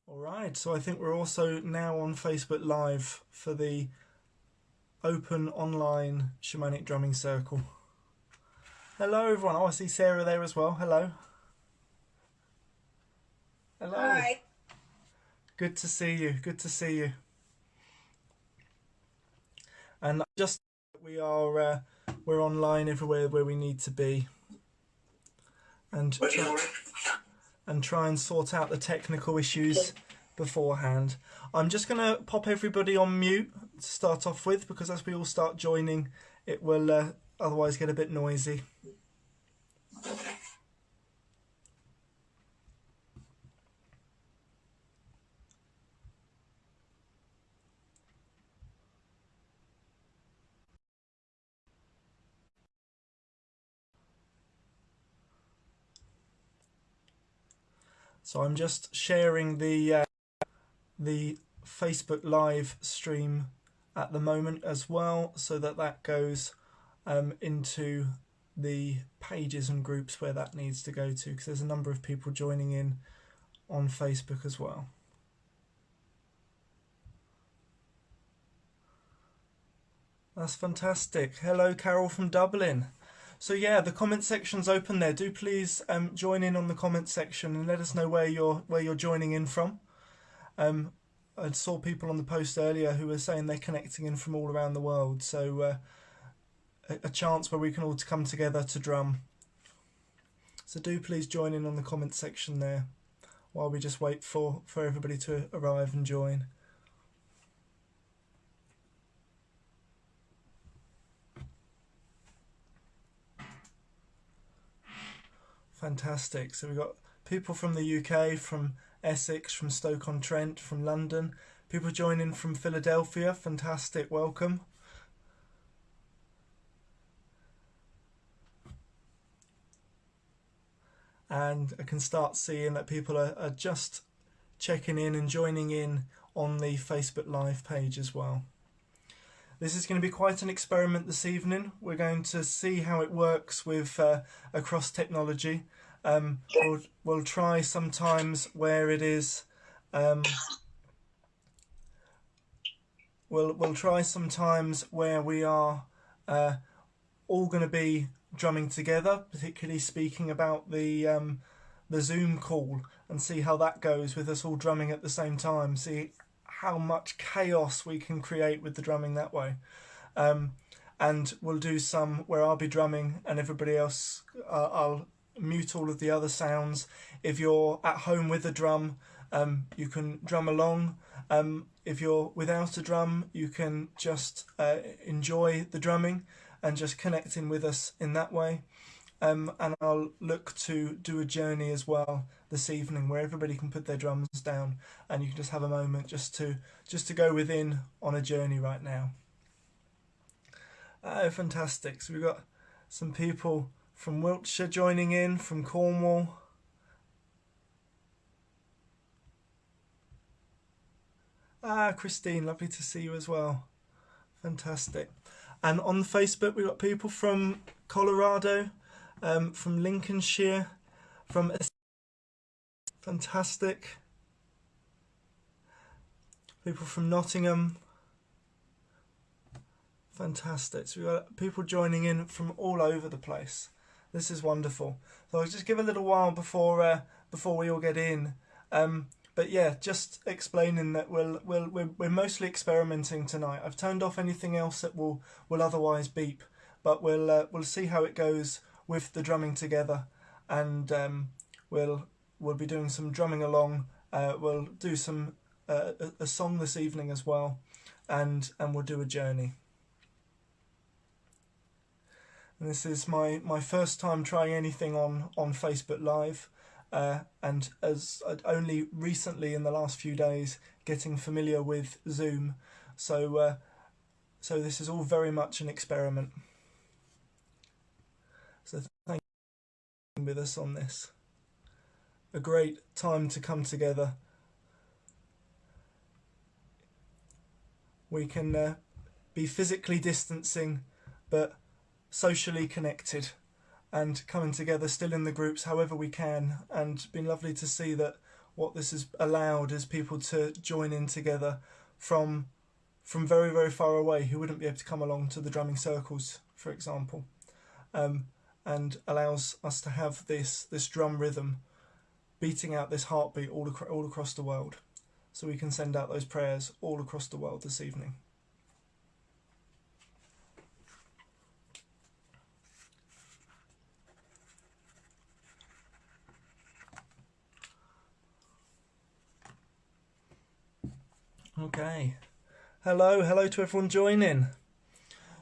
All right, so I think we're also now on Facebook Live for the open online shamanic drumming circle. Hello, everyone. Oh, I see Sarah there as well. Hello. Hello. Hi. Good to see you. Good to see you. And just we are we're online everywhere where we need to be, and try and sort out the technical issues beforehand. I'm just going to pop everybody on mute to start off with, because as we all start joining, it will otherwise get a bit noisy. So I'm just sharing the Facebook live stream at the moment as well, so that goes into the pages and groups where that needs to go to, because there's a number of people joining in on Facebook as well. That's fantastic. Hello, Carol from Dublin. So yeah, the comment section's open there. Do please join in on the comment section and let us know where you're joining in from. I saw people on the post earlier who were saying they're connecting in from all around the world. So a chance where we can all come together to drum. So do please join in on the comment section there while we just wait for everybody to arrive and join. Fantastic. So we've got people from the UK, from Essex, from Stoke-on-Trent, from London. People joining from Philadelphia. Fantastic. Welcome. And I can start seeing that people are just checking in and joining in on the Facebook Live page as well. This is going to be quite an experiment this evening. We're going to see how it works with across technology. We'll try sometimes where it is. We'll try sometimes where we are all going to be drumming together, particularly speaking about the Zoom call, and see how that goes with us all drumming at the same time. See how much chaos we can create with the drumming that way. And we'll do some where I'll be drumming and everybody else, I'll mute all of the other sounds. If you're at home with a drum, you can drum along. If you're without a drum, you can just enjoy the drumming and just connect in with us in that way. And I'll look to do a journey as well this evening where everybody can put their drums down and you can just have a moment just to go within on a journey right now. Oh, fantastic. So we've got some people from Wiltshire joining in, from Cornwall. Ah, Christine, lovely to see you as well. Fantastic. And on Facebook, we've got people from Colorado, from Lincolnshire, from... Fantastic. People from Nottingham. Fantastic. So we've got people joining in from all over the place. This is wonderful. So I'll just give a little while before we all get in. But yeah, just explaining that we're mostly experimenting tonight. I've turned off anything else that will otherwise beep, but we'll see how it goes with the drumming together, and we'll be doing some drumming along. We'll do some a song this evening as well, and we'll do a journey. And this is my first time trying anything on Facebook Live. And as only recently in the last few days getting familiar with Zoom, so this is all very much an experiment. So thank you for being with us on this. A great time to come together. We can be physically distancing, but socially connected, and coming together still in the groups however we can, and it's been lovely to see that what this has allowed is people to join in together from very, very far away who wouldn't be able to come along to the drumming circles, for example, and allows us to have this drum rhythm beating out this heartbeat all across the world, so we can send out those prayers all across the world this evening. Okay, hello to everyone joining.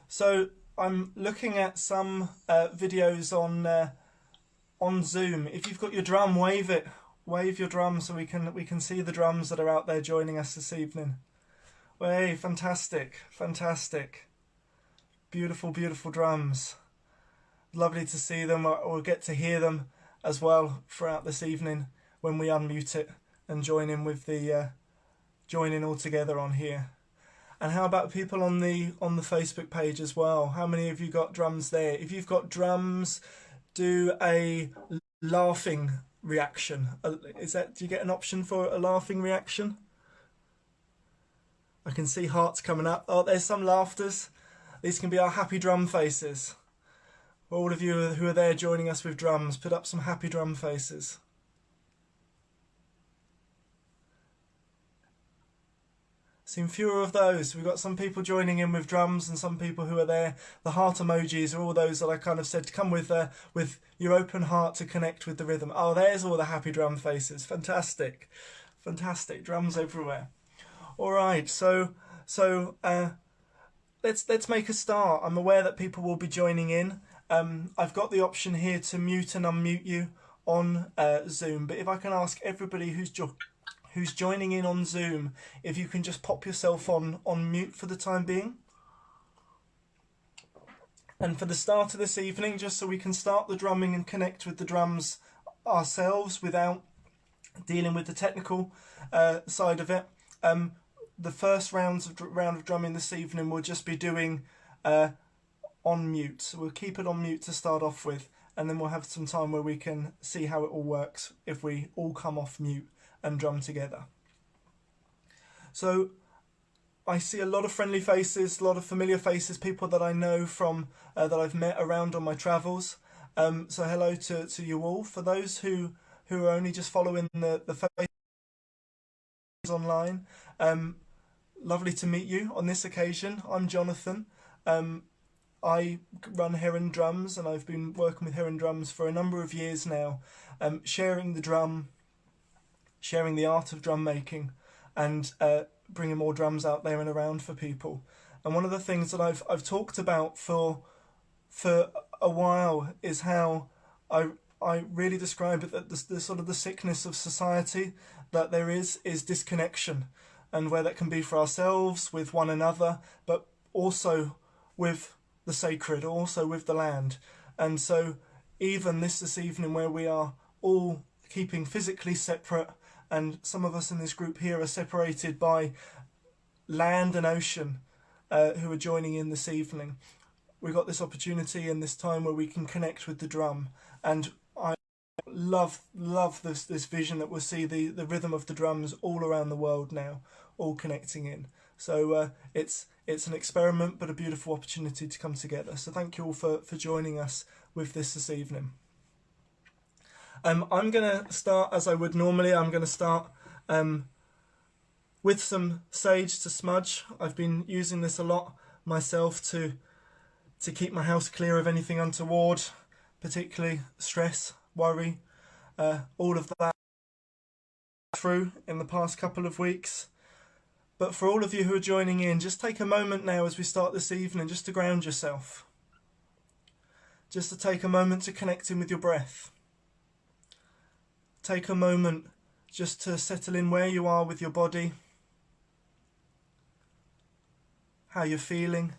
So I'm looking at some videos on Zoom. If you've got your drum, wave it. Wave your drum so we can see the drums that are out there joining us this evening. Wave, fantastic, fantastic. Beautiful, beautiful drums. Lovely to see them, or get to hear them as well throughout this evening when we unmute it and join in with the join in all together on here. And how about people on the Facebook page as well? How many of you got drums there? If you've got drums, do a laughing reaction. Do you get an option for a laughing reaction? I can see hearts coming up. Oh, there's some laughters. These can be our happy drum faces. All of you who are there joining us with drums, put up some happy drum faces. Seen fewer of those. We've got some people joining in with drums and some people who are there. The heart emojis are all those that I kind of said to come with your open heart to connect with the rhythm. Oh, there's all the happy drum faces. Fantastic. Fantastic. Drums everywhere. All right, so let's make a start. I'm aware that people will be joining in. I've got the option here to mute and unmute you on Zoom, but if I can ask everybody who's joining in on Zoom, if you can just pop yourself on mute for the time being. And for the start of this evening, just so we can start the drumming and connect with the drums ourselves without dealing with the technical side of it, the first round of drumming this evening we'll just be doing on mute. So we'll keep it on mute to start off with, and then we'll have some time where we can see how it all works if we all come off mute and drum together. So I see a lot of friendly faces, a lot of familiar faces, people that I know from that I've met around on my travels. So hello to you all. For those who are only just following the faces online, lovely to meet you on this occasion. I'm Jonathan. I run Heron Drums, and I've been working with Heron Drums for a number of years now, sharing the drum, sharing the art of drum making, and bringing more drums out there and around for people. And one of the things that I've talked about for a while is how I really describe it that the sort of the sickness of society that there is disconnection, and where that can be for ourselves, with one another, but also with the sacred, also with the land. And so even this evening, where we are all keeping physically separate, and some of us in this group here are separated by land and ocean, who are joining in this evening, we've got this opportunity and this time where we can connect with the drum. And I love this vision that we'll see the rhythm of the drums all around the world now, all connecting in. So it's an experiment, but a beautiful opportunity to come together. So thank you all for joining us with this evening. I'm going to start as I would normally. I'm going to start with some sage to smudge. I've been using this a lot myself to keep my house clear of anything untoward, particularly stress, worry, all of that through in the past couple of weeks. But for all of you who are joining in, just take a moment now as we start this evening just to ground yourself. Just to take a moment to connect in with your breath. Take a moment just to settle in where you are with your body, how you're feeling,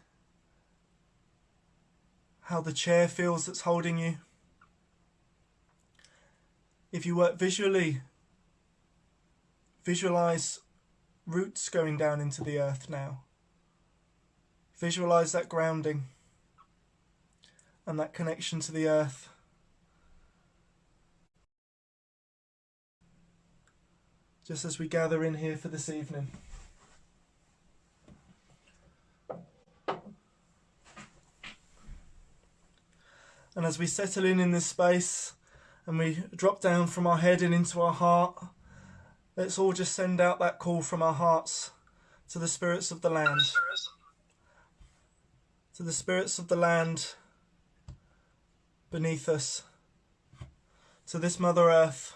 how the chair feels that's holding you. If you work visually, visualize roots going down into the earth now. Visualize that grounding and that connection to the earth. just as we gather in here for this evening. And as we settle in this space and we drop down from our head and into our heart, let's all just send out that call from our hearts to the spirits of the land. To the spirits of the land beneath us. To this Mother Earth.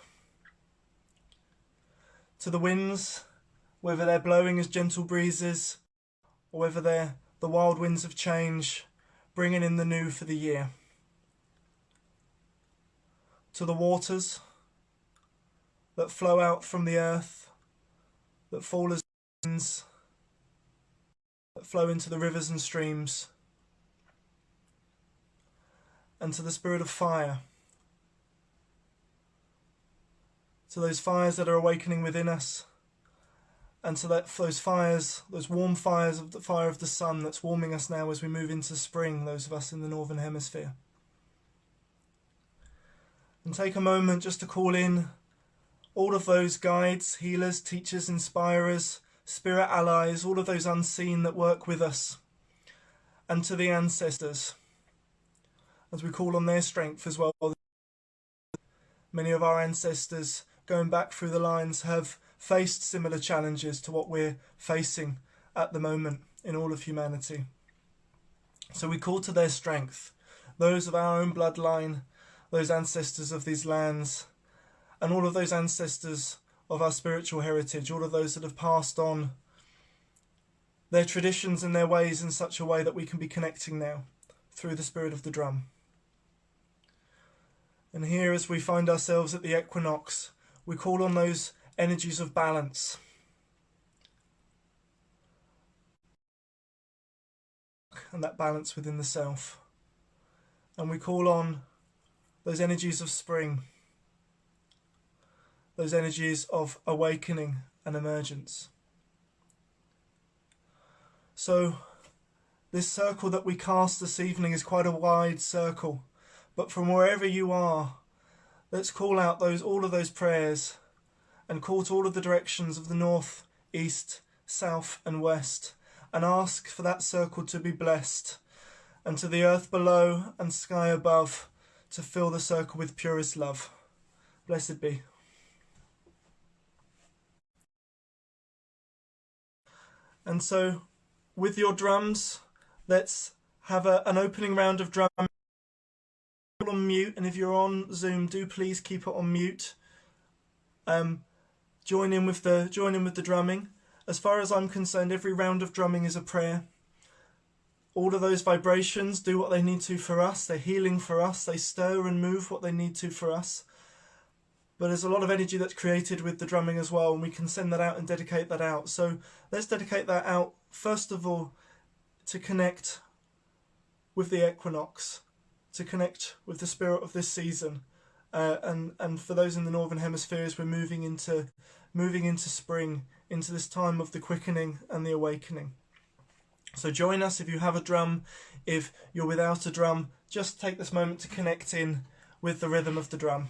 To the winds, whether they're blowing as gentle breezes or whether they're the wild winds of change, bringing in the new for the year. To the waters that flow out from the earth, that fall as winds, that flow into the rivers and streams. And to the spirit of fire, to those fires that are awakening within us, and to those fires, those warm fires of the fire of the sun that's warming us now as we move into spring, those of us in the Northern Hemisphere. And take a moment just to call in all of those guides, healers, teachers, inspirers, spirit allies, all of those unseen that work with us, and to the ancestors, as we call on their strength as well. Many of our ancestors, going back through the lines, have faced similar challenges to what we're facing at the moment in all of humanity. So we call to their strength, those of our own bloodline, those ancestors of these lands, and all of those ancestors of our spiritual heritage, all of those that have passed on their traditions and their ways in such a way that we can be connecting now through the spirit of the drum. And here, as we find ourselves at the equinox, we call on those energies of balance. And that balance within the self. And we call on those energies of spring, those energies of awakening and emergence. So this circle that we cast this evening is quite a wide circle, but from wherever you are, let's call out all of those prayers and call to all of the directions of the north, east, south and west, and ask for that circle to be blessed, and to the earth below and sky above to fill the circle with purest love. Blessed be. And so, with your drums, let's have an opening round of drum. On mute, and if you're on Zoom, do please keep it on mute. Join in with the drumming. As far as I'm concerned, every round of drumming is a prayer. All of those vibrations do what they need to for us. They're healing for us. They stir and move what they need to for us. But there's a lot of energy that's created with the drumming as well, and we can send that out and dedicate that out. So let's dedicate that out, first of all, to connect with the equinox, to connect with the spirit of this season. And for those in the Northern Hemisphere, as we're moving into spring, into this time of the quickening and the awakening. So join us if you have a drum. If you're without a drum, just take this moment to connect in with the rhythm of the drum.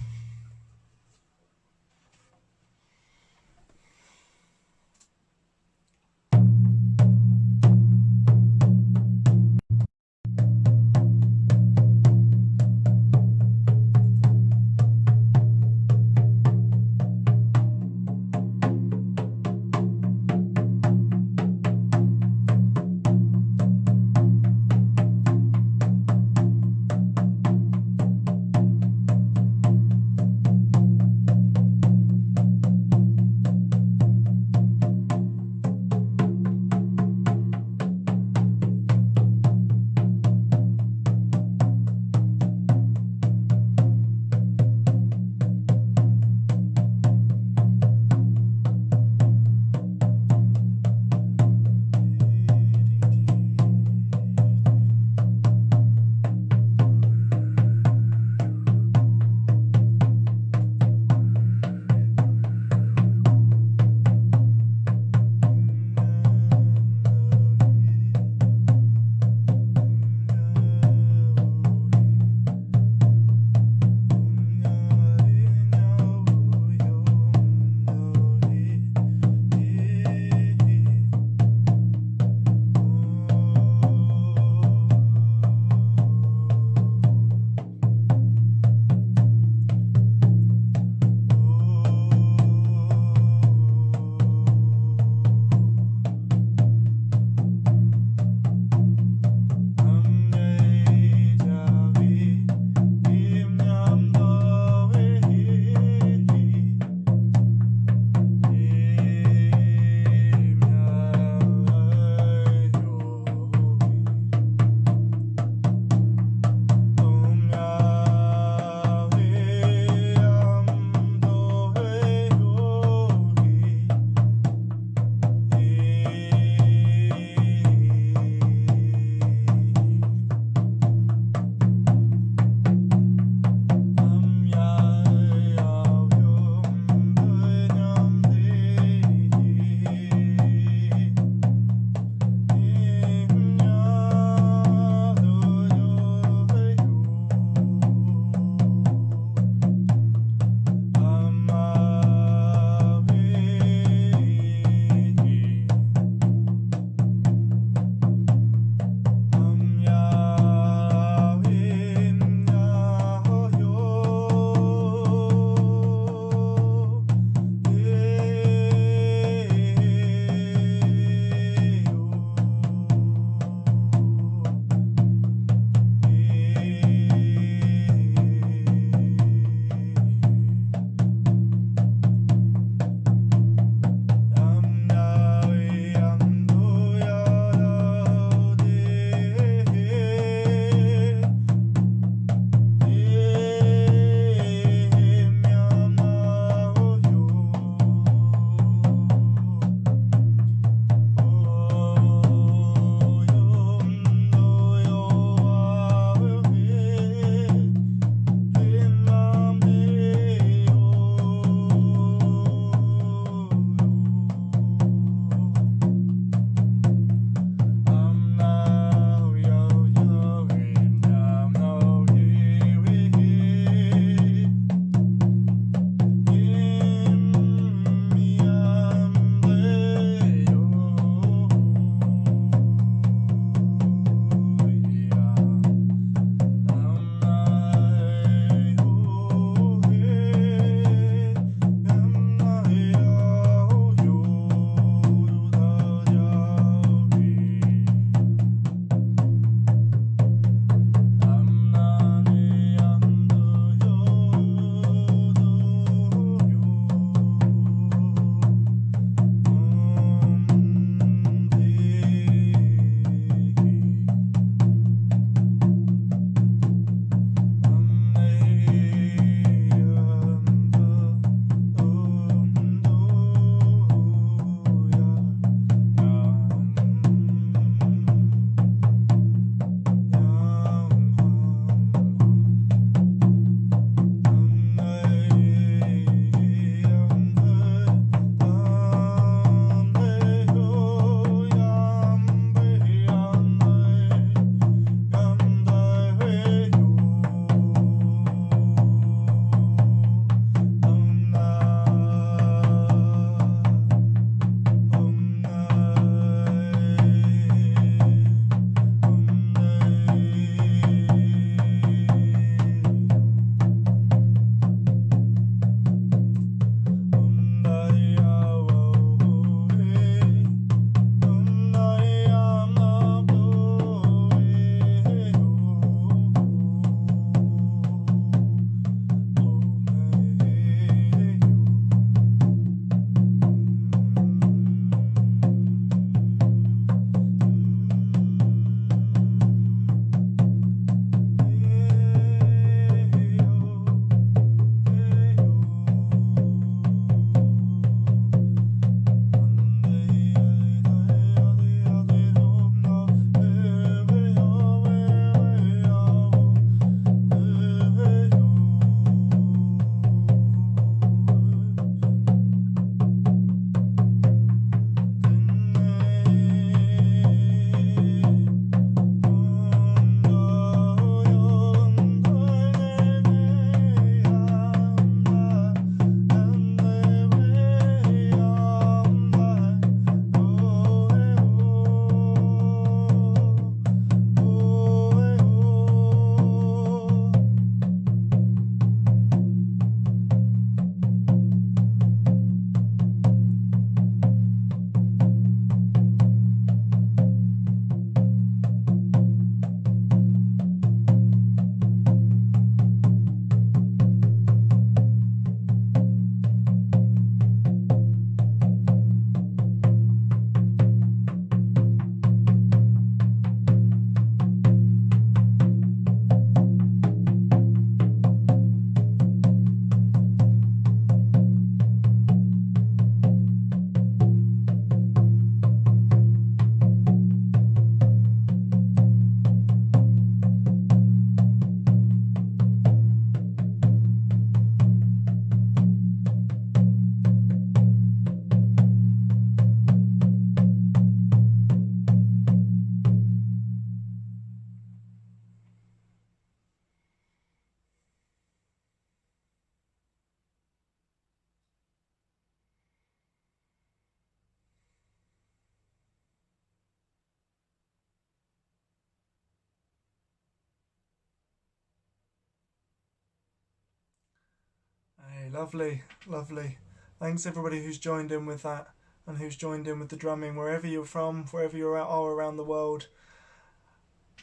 lovely, lovely. Thanks everybody who's joined in with that and who's joined in with the drumming, wherever you're from, wherever you are around the world.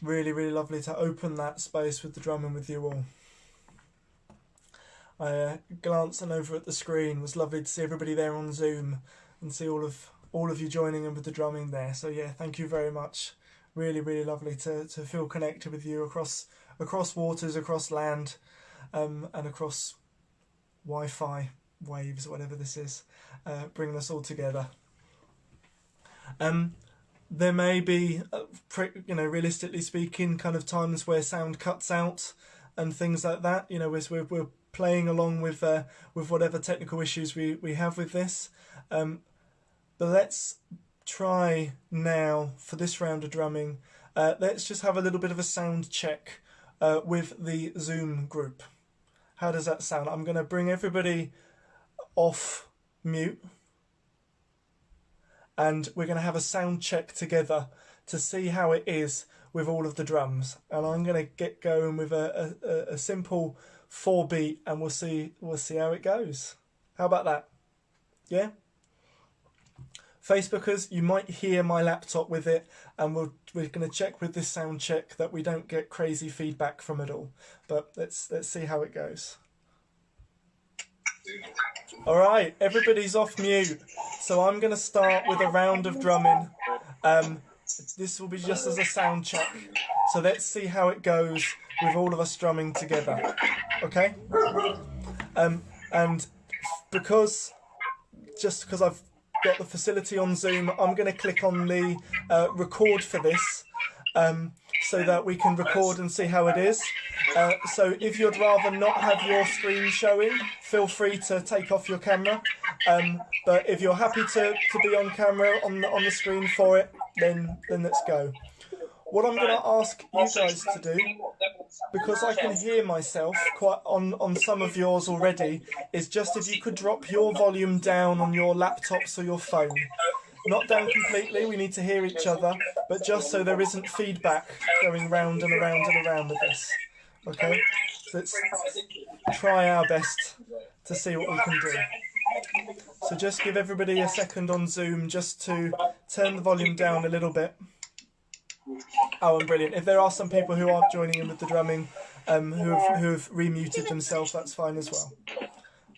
Really, really lovely to open that space with the drumming with you all. Glancing over at the screen, was lovely to see everybody there on Zoom and see all of you joining in with the drumming there. So yeah, thank you very much. Really, really lovely to feel connected with you across waters, across land, and across Wi-Fi waves, whatever this is, bringing us all together. There may be, realistically speaking, kind of times where sound cuts out and things like that. You know, as we're playing along with whatever technical issues we have with this. But let's try now for this round of drumming. Let's just have a little bit of a sound check with the Zoom group. How does that sound? I'm going to bring everybody off mute. And we're going to have a sound check together to see how it is with all of the drums. And I'm going to get going with a simple 4-beat, and we'll see how it goes. How about that? Yeah? Facebookers, you might hear my laptop with it, and we're going to check with this sound check that we don't get crazy feedback from it all. But let's see how it goes. All right, everybody's off mute. So I'm going to start with a round of drumming. This will be just as a sound check. So let's see how it goes with all of us drumming together. Okay? And because I've got the facility on Zoom, I'm going to click on the record for this so that we can record and see how it is. So if you'd rather not have your screen showing, feel free to take off your camera. But if you're happy to be on camera on the screen for it, then let's go. What I'm going to ask you guys to do, because I can hear myself quite on some of yours already, is just if you could drop your volume down on your laptops or your phone. Not down completely, we need to hear each other, but just so there isn't feedback going round and around and around with this. Okay, so let's try our best to see what we can do. So just give everybody a second on Zoom just to turn the volume down a little bit. Oh, and brilliant. If there are some people who aren't joining in with the drumming, who have remuted themselves, that's fine as well.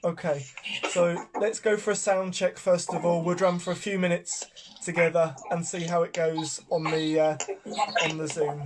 Okay, so let's go for a sound check first of all. We'll drum for a few minutes together and see how it goes on the Zoom.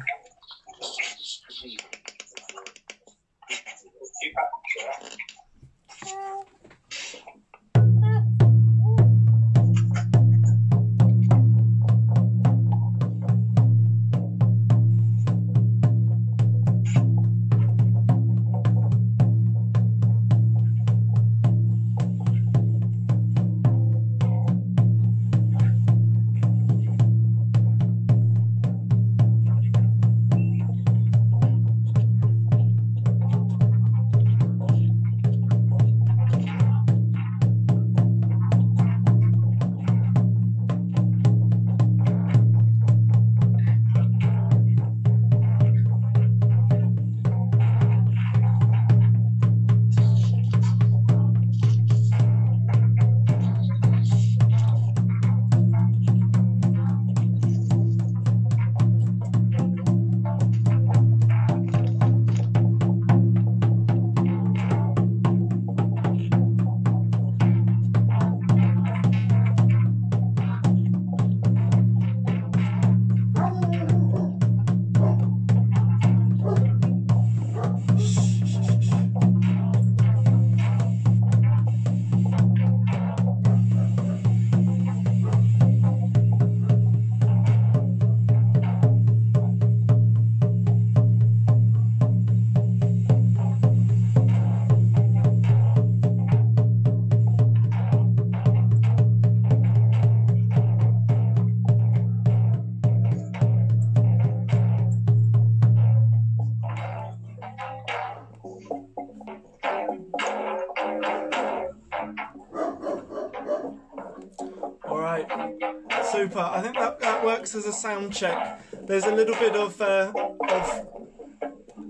Super. I think that works as a sound check. There's a little bit of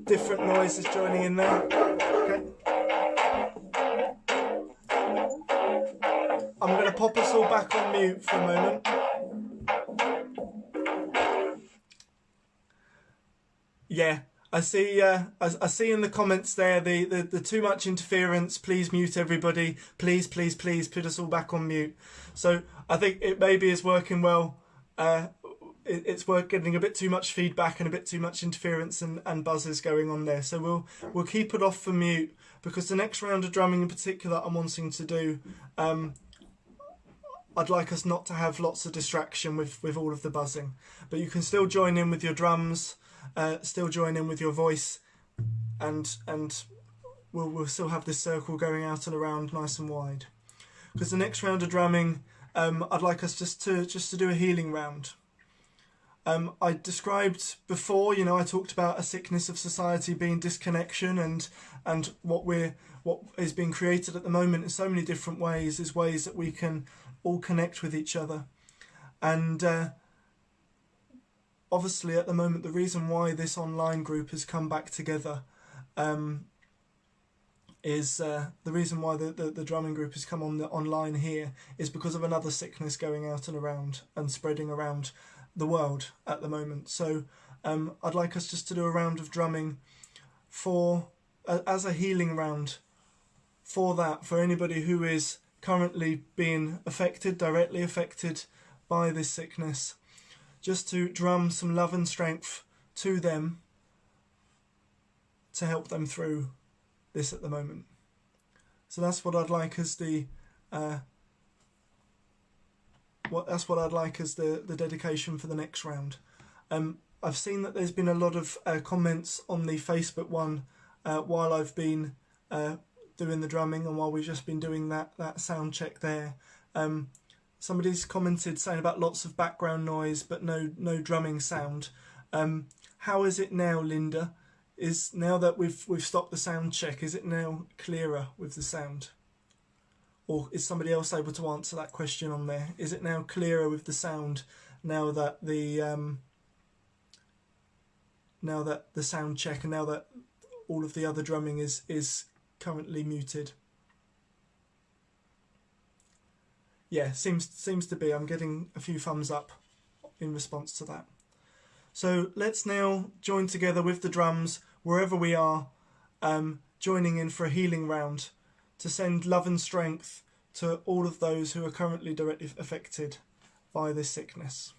different noises joining in there. Okay. to pop us all back on mute for a moment. Yeah, I see. I see in the comments there the too much interference. Please mute everybody. Please, please, please put us all back on mute. So I think it maybe is working well. It's worth getting a bit too much feedback and a bit too much interference and buzzes going on there. So we'll keep it off for mute, because the next round of drumming in particular I'm wanting to do. I'd like us not to have lots of distraction with all of the buzzing, but you can still join in with your drums. Still join in with your voice, and we'll still have this circle going out and around nice and wide. Because the next round of drumming, I'd like us just to do a healing round. I described before, I talked about a sickness of society being disconnection, and what is being created at the moment in so many different ways is ways that we can all connect with each other. And obviously at the moment, the reason why this online group has come back together is the reason why the drumming group has come online here is because of another sickness going out and around and spreading around the world at the moment. So I'd like us just to do a round of drumming as a healing round for anybody who is currently being directly affected by this sickness, just to drum some love and strength to them to help them through this at the moment. So that's what I'd like as the dedication for the next round. I've seen that there's been a lot of comments on the Facebook one while I've been doing the drumming and while we've just been doing that sound check there. Somebody's commented saying about lots of background noise but no drumming sound. How is it now, Linda? Now that we've stopped the sound check, is it now clearer with the sound? Or is somebody else able to answer that question on there? Is it now clearer with the sound now that the sound check and now that all of the other drumming is currently muted? Yeah, seems to be. I'm getting a few thumbs up in response to that. So let's now join together with the drums wherever we are, joining in for a healing round to send love and strength to all of those who are currently directly affected by this sickness.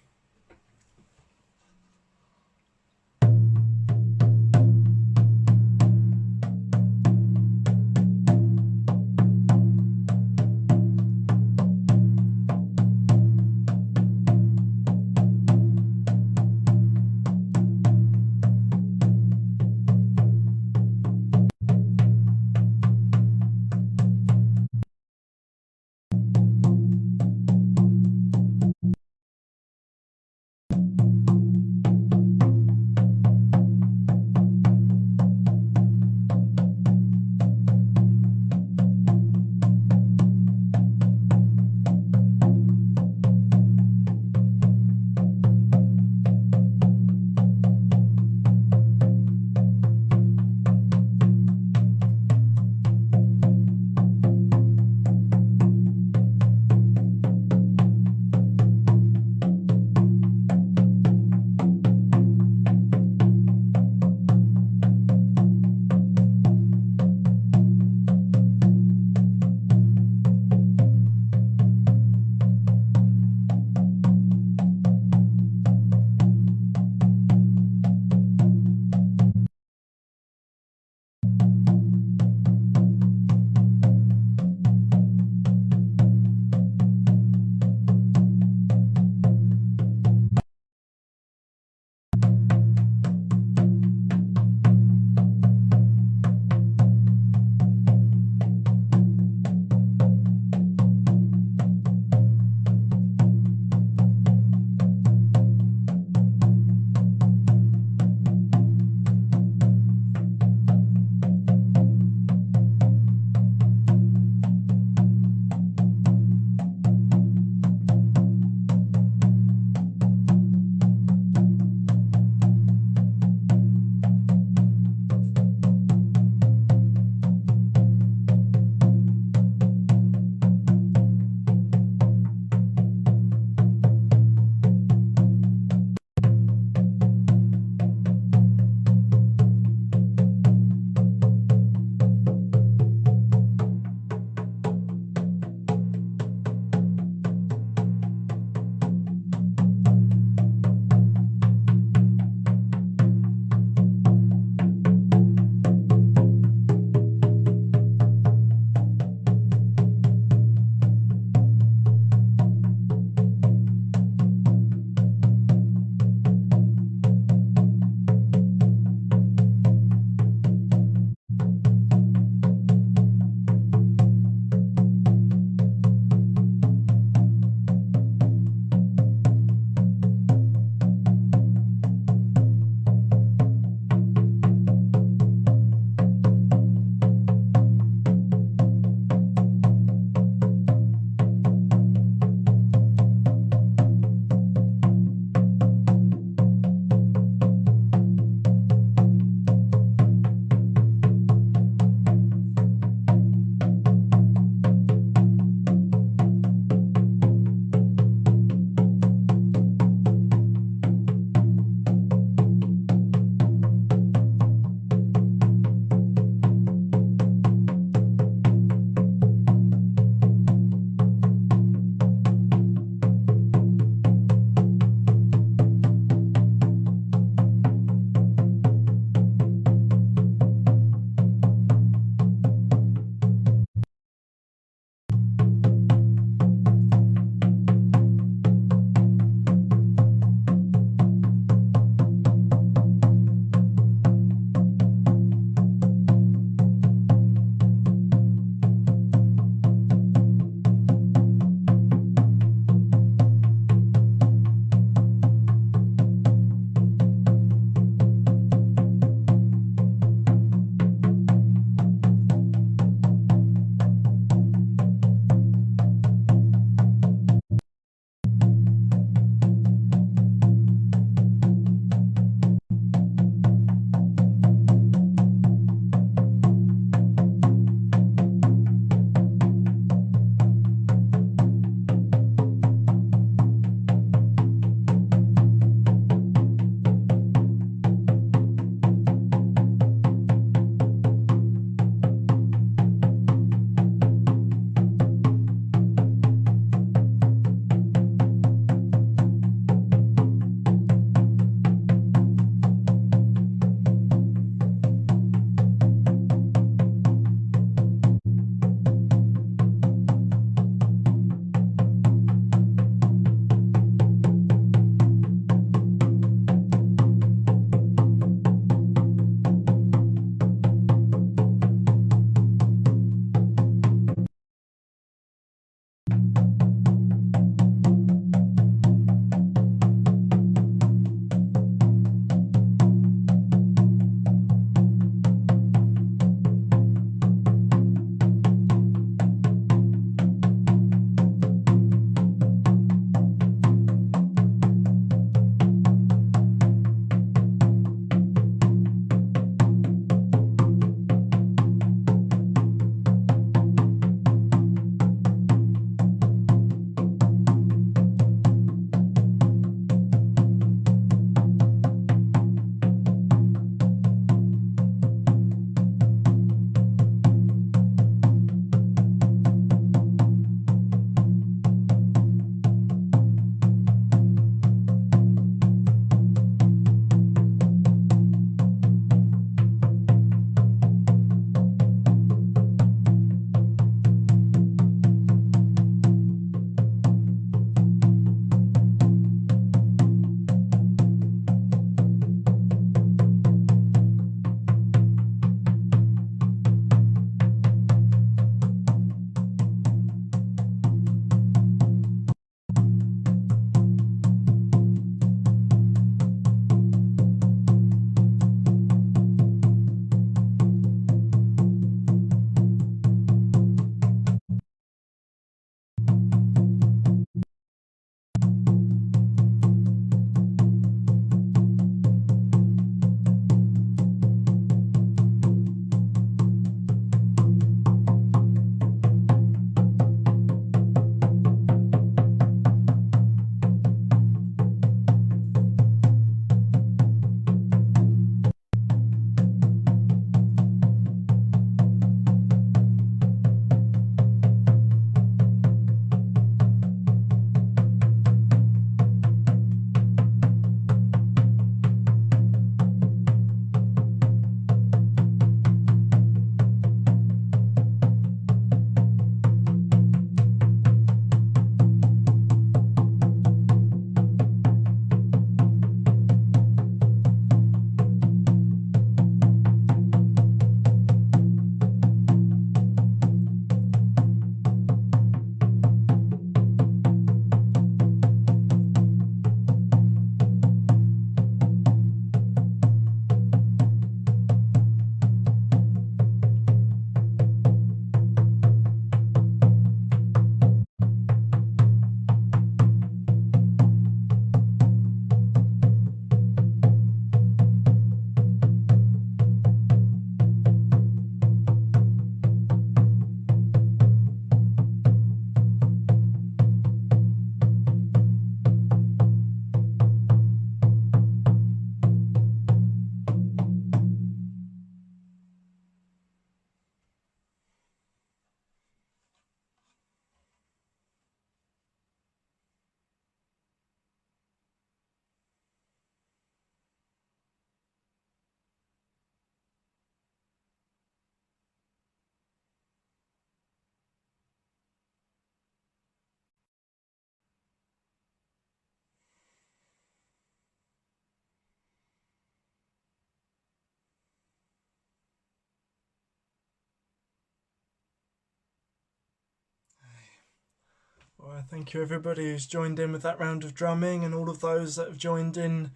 Thank you everybody who's joined in with that round of drumming, and all of those that have joined in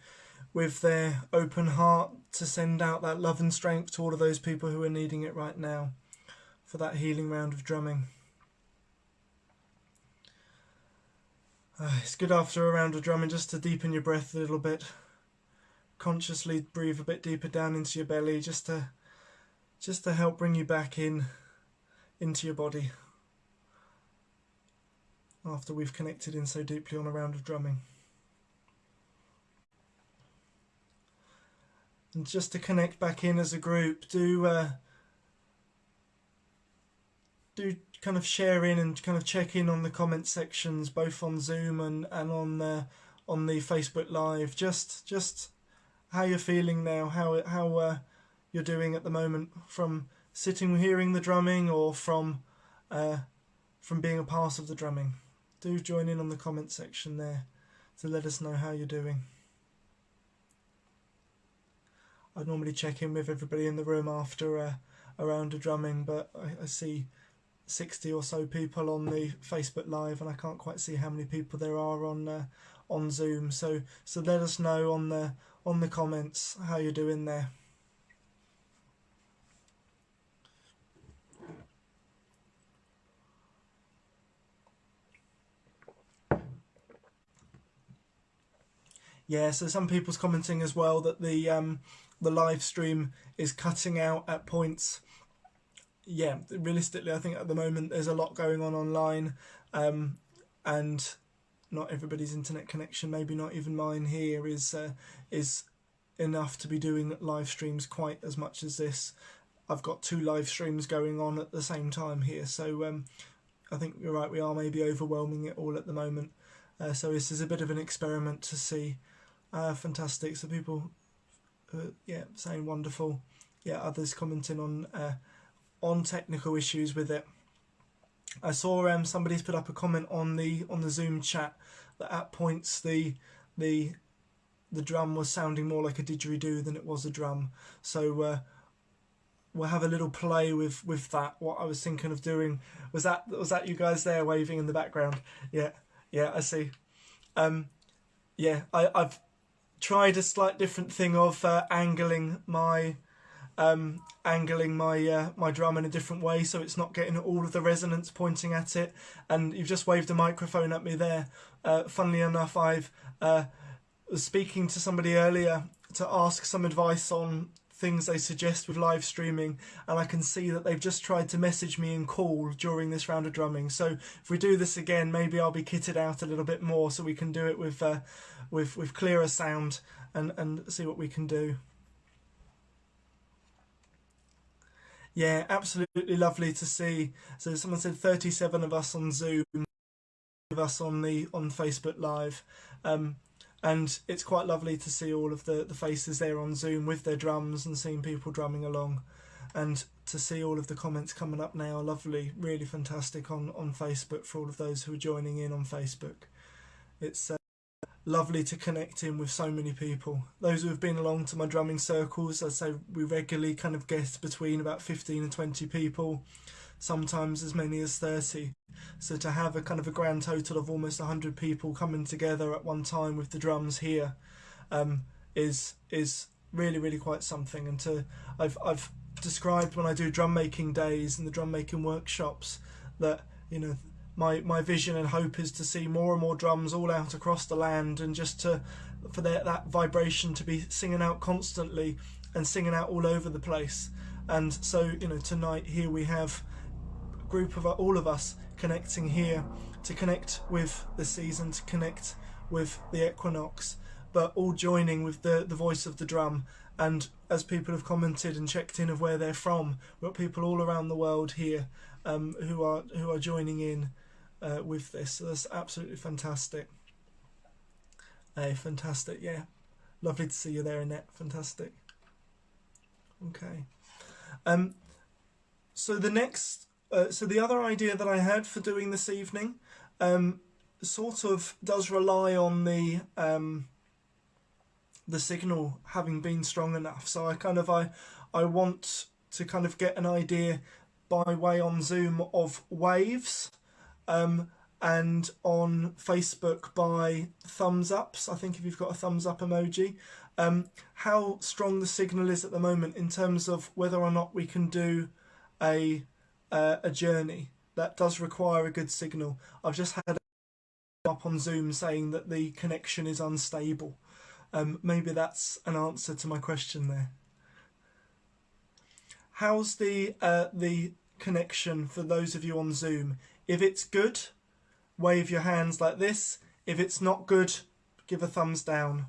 with their open heart to send out that love and strength to all of those people who are needing it right now for that healing round of drumming. It's good after a round of drumming just to deepen your breath a little bit. Consciously breathe a bit deeper down into your belly, just to help bring you back into your body after we've connected in so deeply on a round of drumming. And just to connect back in as a group, do kind of share in and kind of check in on the comment sections, both on Zoom and on the Facebook Live. Just how you're feeling now, how you're doing at the moment, from sitting hearing the drumming or from being a part of the drumming. Do join in on the comment section there to let us know how you're doing. I normally check in with everybody in the room after a round of drumming, but I see 60 or so people on the Facebook Live, and I can't quite see how many people there are on Zoom. So let us know on the comments how you're doing there. Yeah, so some people's commenting as well that the live stream is cutting out at points. Yeah, realistically, I think at the moment there's a lot going on online, and not everybody's internet connection, maybe not even mine here, is enough to be doing live streams quite as much as this. I've got 2 live streams going on at the same time here, so I think you're right, we are maybe overwhelming it all at the moment. So this is a bit of an experiment to see. Fantastic. So people, saying wonderful. Yeah, others commenting on technical issues with it. I saw somebody's put up a comment on the Zoom chat that at points the drum was sounding more like a didgeridoo than it was a drum. So we'll have a little play with that. What I was thinking of doing was that you guys there waving in the background. Yeah, I see. I've tried a slight different thing of angling my my drum in a different way, so it's not getting all of the resonance pointing at it. And you've just waved a microphone at me there. Funnily enough, I've was speaking to somebody earlier to ask some advice on things they suggest with live streaming, and I can see that they've just tried to message me and call during this round of drumming. So if we do this again, maybe I'll be kitted out a little bit more so we can do it with clearer sound and see what we can do. Yeah, absolutely lovely to see. So someone said 37 of us on Zoom, of us on Facebook Live, and it's quite lovely to see all of the faces there on Zoom with their drums and seeing people drumming along, and to see all of the comments coming up now. Lovely, really fantastic on Facebook for all of those who are joining in on Facebook. It's lovely to connect in with so many people. Those who have been along to my drumming circles, I'd say we regularly kind of get between about 15 and 20 people, sometimes as many as 30. So to have a kind of a grand total of almost 100 people coming together at one time with the drums here is really, really quite something. And I've described when I do drum making days and the drum making workshops that, you know, my vision and hope is to see more and more drums all out across the land, and just for that vibration to be singing out constantly and singing out all over the place. And so, you know, tonight here we have a group of all of us connecting here to connect with the season, to connect with the equinox, but all joining with the voice of the drum. And as people have commented and checked in of where they're from, we've got people all around the world here who are joining in with this. So that's absolutely fantastic. Fantastic, yeah. Lovely to see you there, Annette. Fantastic. Okay. So the other idea that I had for doing this evening sort of does rely on the signal having been strong enough. So I want to kind of get an idea by way on Zoom of waves, and on Facebook by thumbs ups. I think if you've got a thumbs up emoji, how strong the signal is at the moment in terms of whether or not we can do a journey that does require a good signal. I've just had up on Zoom saying that the connection is unstable. Maybe that's an answer to my question there. How's the connection for those of you on Zoom? If it's good, wave your hands like this. If it's not good, give a thumbs down.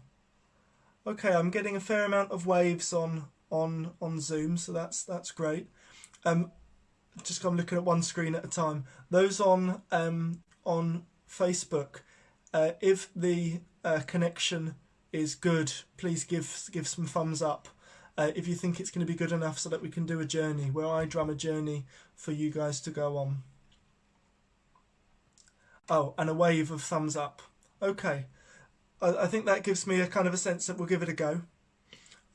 Okay, I'm getting a fair amount of waves on Zoom, so that's great. Just I'm looking at one screen at a time. Those on Facebook, if the connection is good, please give some thumbs up. If you think it's going to be good enough so that we can do a journey where I drum a journey for you guys to go on. Oh, and a wave of thumbs up. Okay, I think that gives me a kind of a sense that we'll give it a go.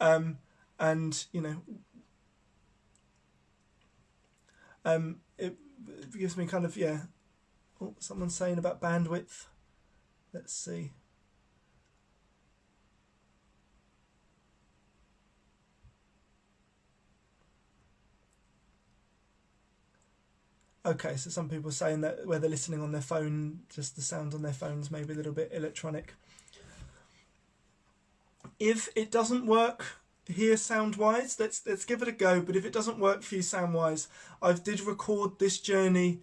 And you know, it gives me kind of, yeah. Oh, someone's saying about bandwidth. Let's see. Okay, so some people are saying that where they're listening on their phone, just the sound on their phones may be a little bit electronic. If it doesn't work here sound-wise, let's give it a go. But if it doesn't work for you sound-wise, I did record this journey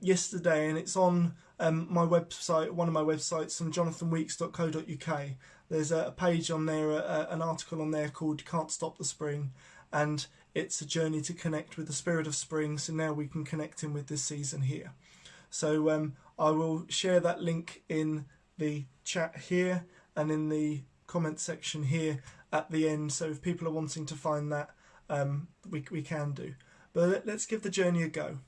yesterday, and it's on my website, one of my websites, on jonathanweekes.co.uk. There's a page on there, an article on there called "Can't Stop the Spring," and it's a journey to connect with the spirit of spring, so now we can connect in with this season here. So I will share that link in the chat here and in the comment section here at the end, so if people are wanting to find that, we can do. But let's give the journey a go.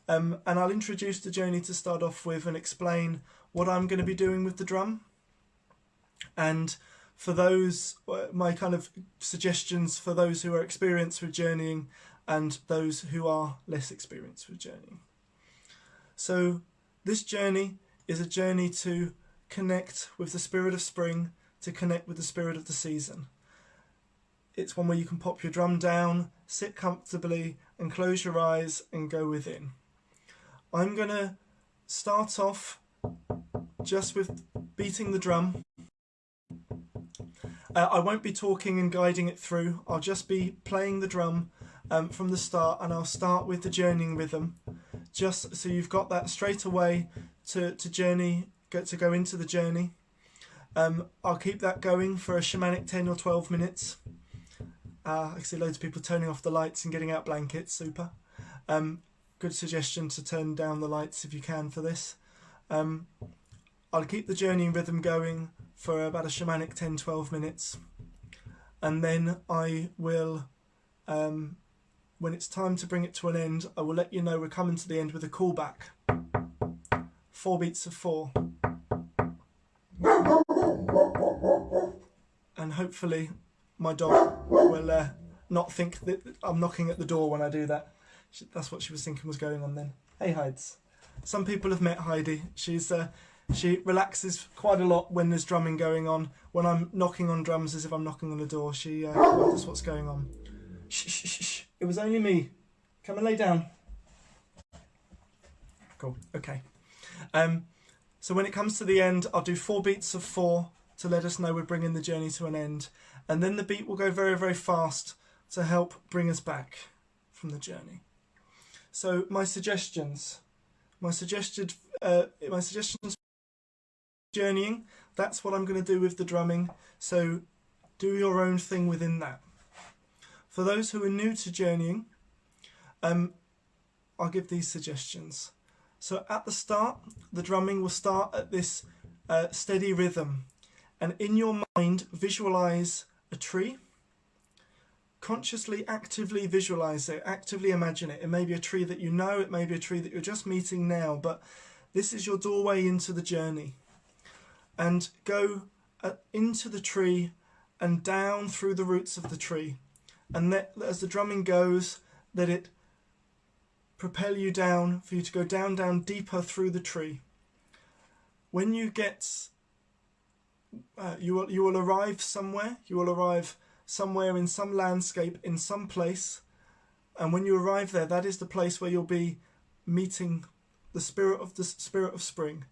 And I'll introduce the journey to start off with and explain what I'm going to be doing with the drum. And for those, my kind of suggestions for those who are experienced with journeying and those who are less experienced with journeying. So this journey is a journey to connect with the spirit of spring, to connect with the spirit of the season. It's one where you can pop your drum down, sit comfortably and close your eyes and go within. I'm going to start off just with beating the drum. I won't be talking and guiding it through. I'll just be playing the drum from the start, and I'll start with the journeying rhythm, just so you've got that straight away to go into the journey. I'll keep that going for a shamanic 10 or 12 minutes. I see loads of people turning off the lights and getting out blankets. Super. Good suggestion to turn down the lights if you can for this. I'll keep the journeying rhythm going for about a shamanic 10-12 minutes, and then I will, when it's time to bring it to an end, I will let you know we're coming to the end with a callback. 4 beats of 4. And hopefully my dog will not think that I'm knocking at the door when I do that. That's what she was thinking was going on then. Hey Hides. Some people have met Heidi. She relaxes quite a lot when there's drumming going on. When I'm knocking on drums as if I'm knocking on a door, she wonders what's going on. Shh, shh, shh, shh. It was only me. Come and lay down. Cool, okay. So when it comes to the end, I'll do 4 beats of 4 to let us know we're bringing the journey to an end. And then the beat will go very, very fast to help bring us back from the journey. So my suggestions journeying, that's what I'm going to do with the drumming, so do your own thing within that. For those who are new to journeying, I'll give these suggestions. So at the start, the drumming will start at this steady rhythm, and in your mind visualize a tree. Consciously, actively visualize it, actively imagine it. It may be a tree that you know, it may be a tree that you're just meeting now, but this is your doorway into the journey. And go into the tree and down through the roots of the tree. And as the drumming goes, let it propel you down, for you to go down deeper through the tree. When you get, you will arrive somewhere. You will arrive somewhere in some landscape, in some place. And when you arrive there, that is the place where you'll be meeting the spirit of spring.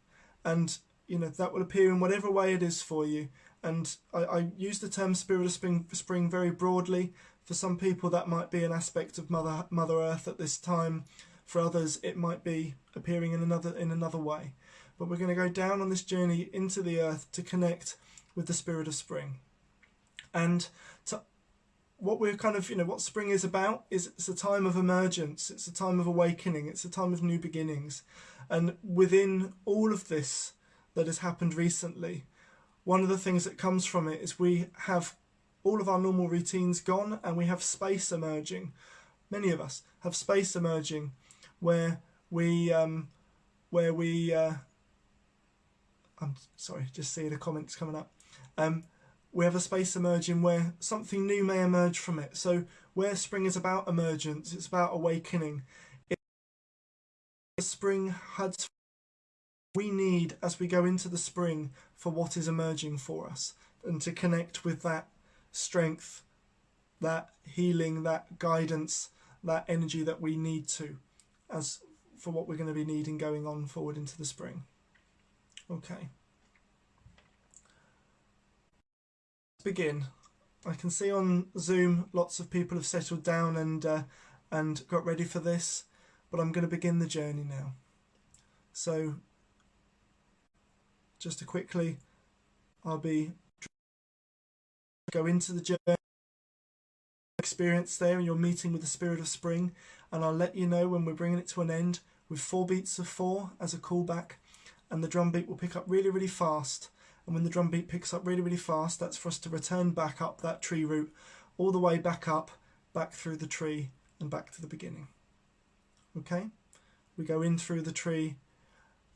And, that will appear in whatever way it is for you. And I use the term spirit of spring very broadly. For some people, that might be an aspect of Mother Earth at this time. For others, it might be appearing in another way. But we're going to go down on this journey into the earth to connect with the spirit of spring. And what we're what spring is about is it's a time of emergence. It's a time of awakening. It's a time of new beginnings. And within all of this that has happened recently, one of the things that comes from it is we have all of our normal routines gone, and we have space emerging. Many of us have space emerging where we I'm sorry, just seeing the comments coming up. We have a space emerging where something new may emerge from it. So where spring is about emergence, it's about awakening. Spring has we need as we go into the spring for what is emerging for us, and to connect with that strength, that healing, that guidance, that energy that we need to, as for what we're going to be needing going on forward into the spring. Okay. Let's begin. I can see on Zoom lots of people have settled down and got ready for this, but I'm going to begin the journey now. So just to quickly, I'll be go into the journey experience there, and you're meeting with the spirit of spring, and I'll let you know when we're bringing it to an end with 4 beats of 4 as a callback, and the drum beat will pick up really, really fast. And when the drum beat picks up really, really fast, that's for us to return back up that tree route, all the way back up, back through the tree, and back to the beginning. Okay? We go in through the tree.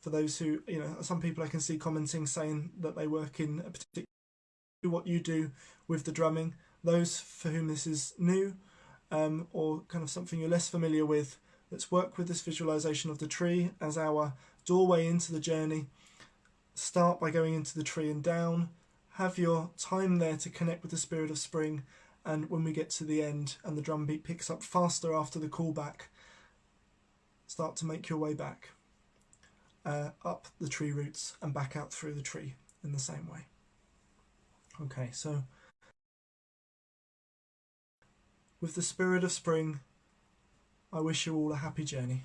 For those who, some people I can see commenting saying that they work in a particular, what you do with the drumming. Those for whom this is new, or kind of something you're less familiar with, let's work with this visualization of the tree as our doorway into the journey. Start by going into the tree and down. Have your time there to connect with the spirit of spring, and when we get to the end and the drum beat picks up faster after the callback, start to make your way back up the tree roots and back out through the tree in the same way. Okay, so with the spirit of spring, I wish you all a happy journey.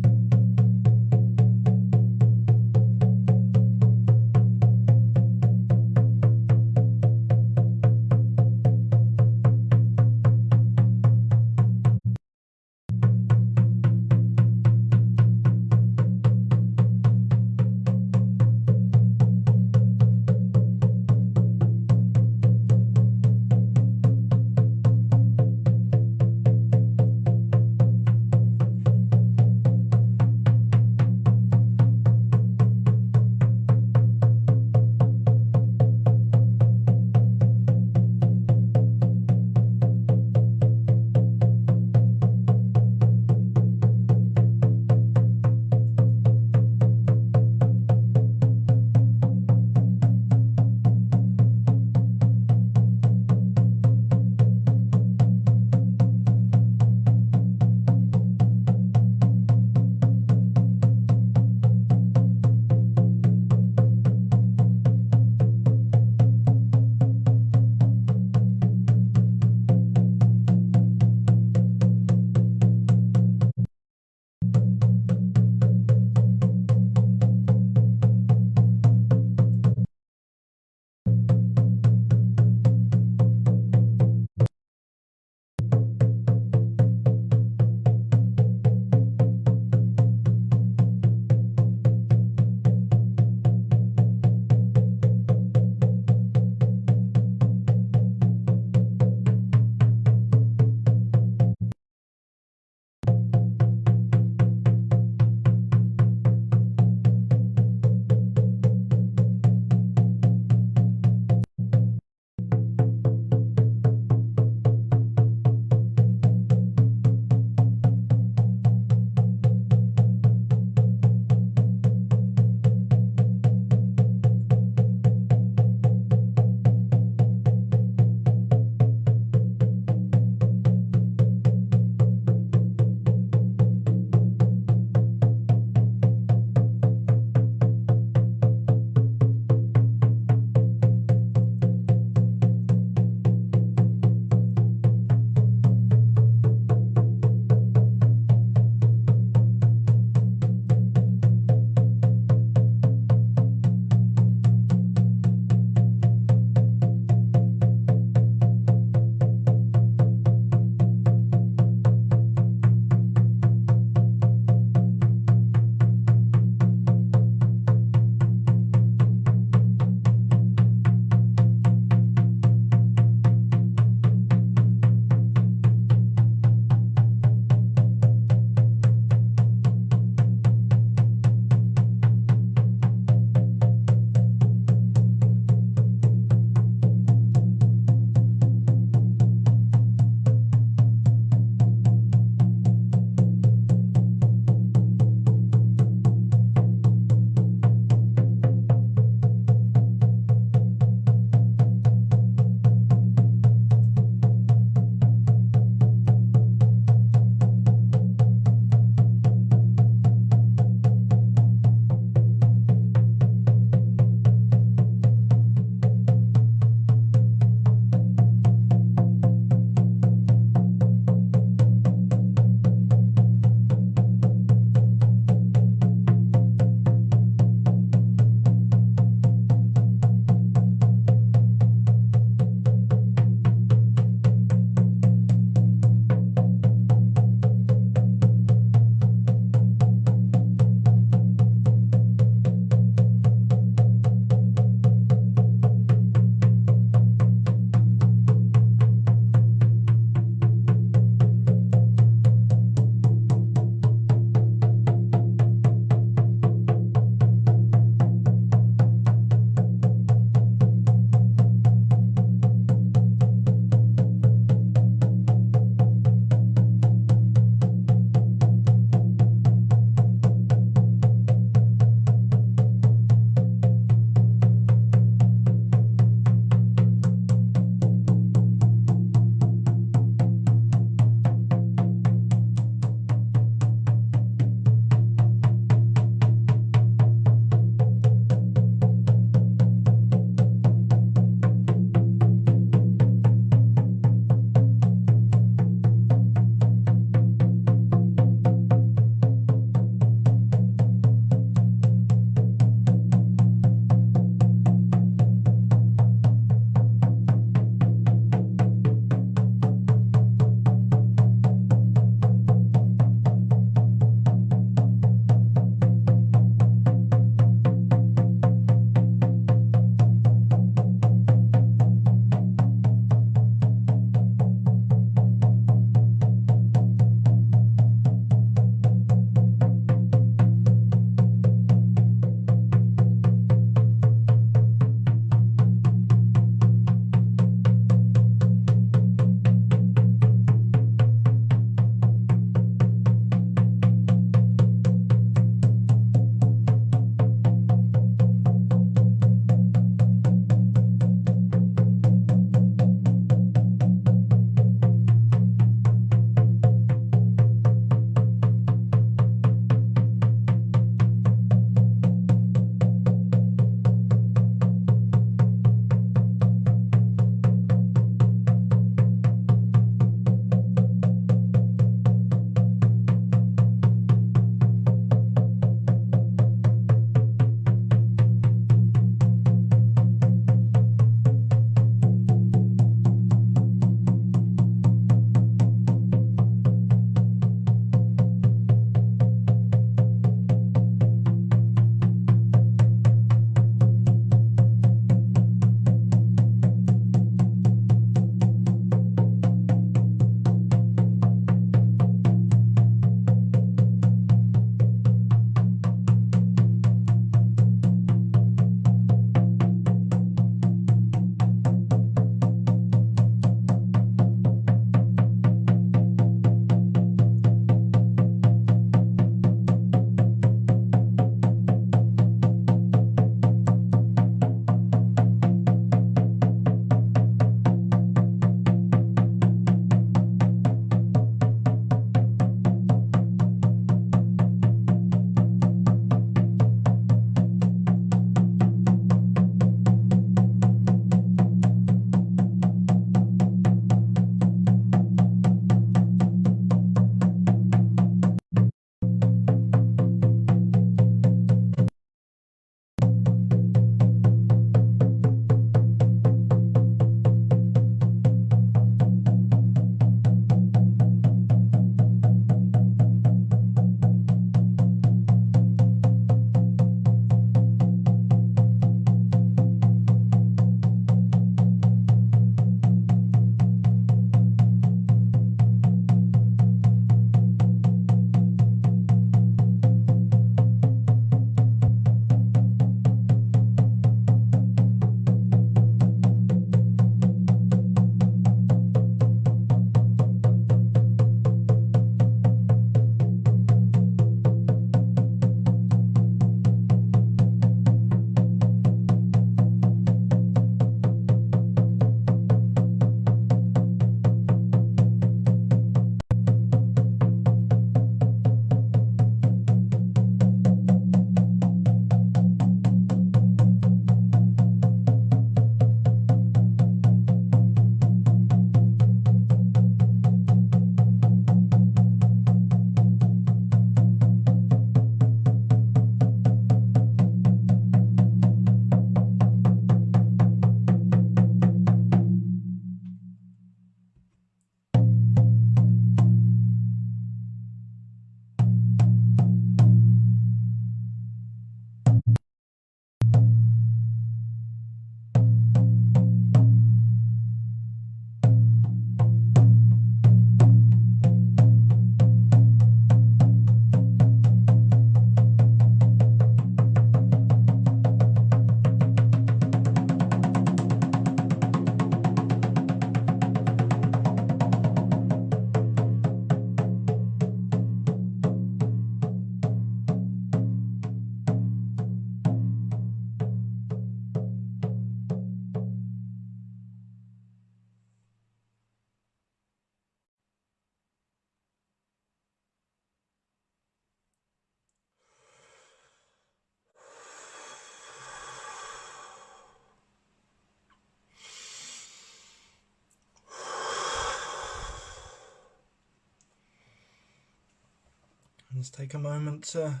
Let's take a moment to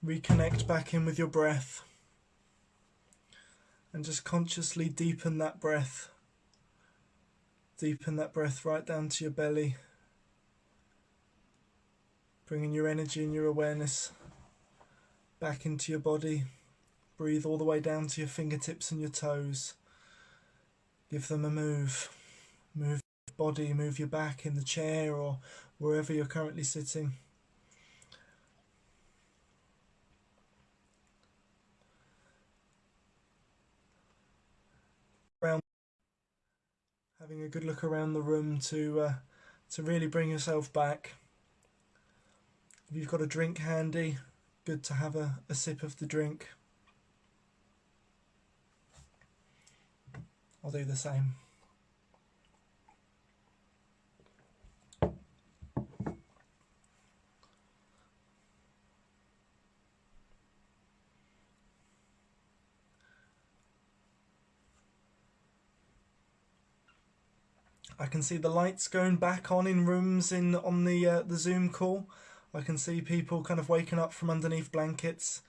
reconnect back in with your breath and just consciously deepen that breath. Deepen that breath right down to your belly, bringing your energy and your awareness back into your body. Breathe all the way down to your fingertips and your toes. Give them a move. Move your body, move your back in the chair or wherever you're currently sitting. Having a good look around the room to really bring yourself back. If you've got a drink handy, good to have a sip of the drink. I'll do the same. I can see the lights going back on in rooms on the Zoom call. I can see people kind of waking up from underneath blankets,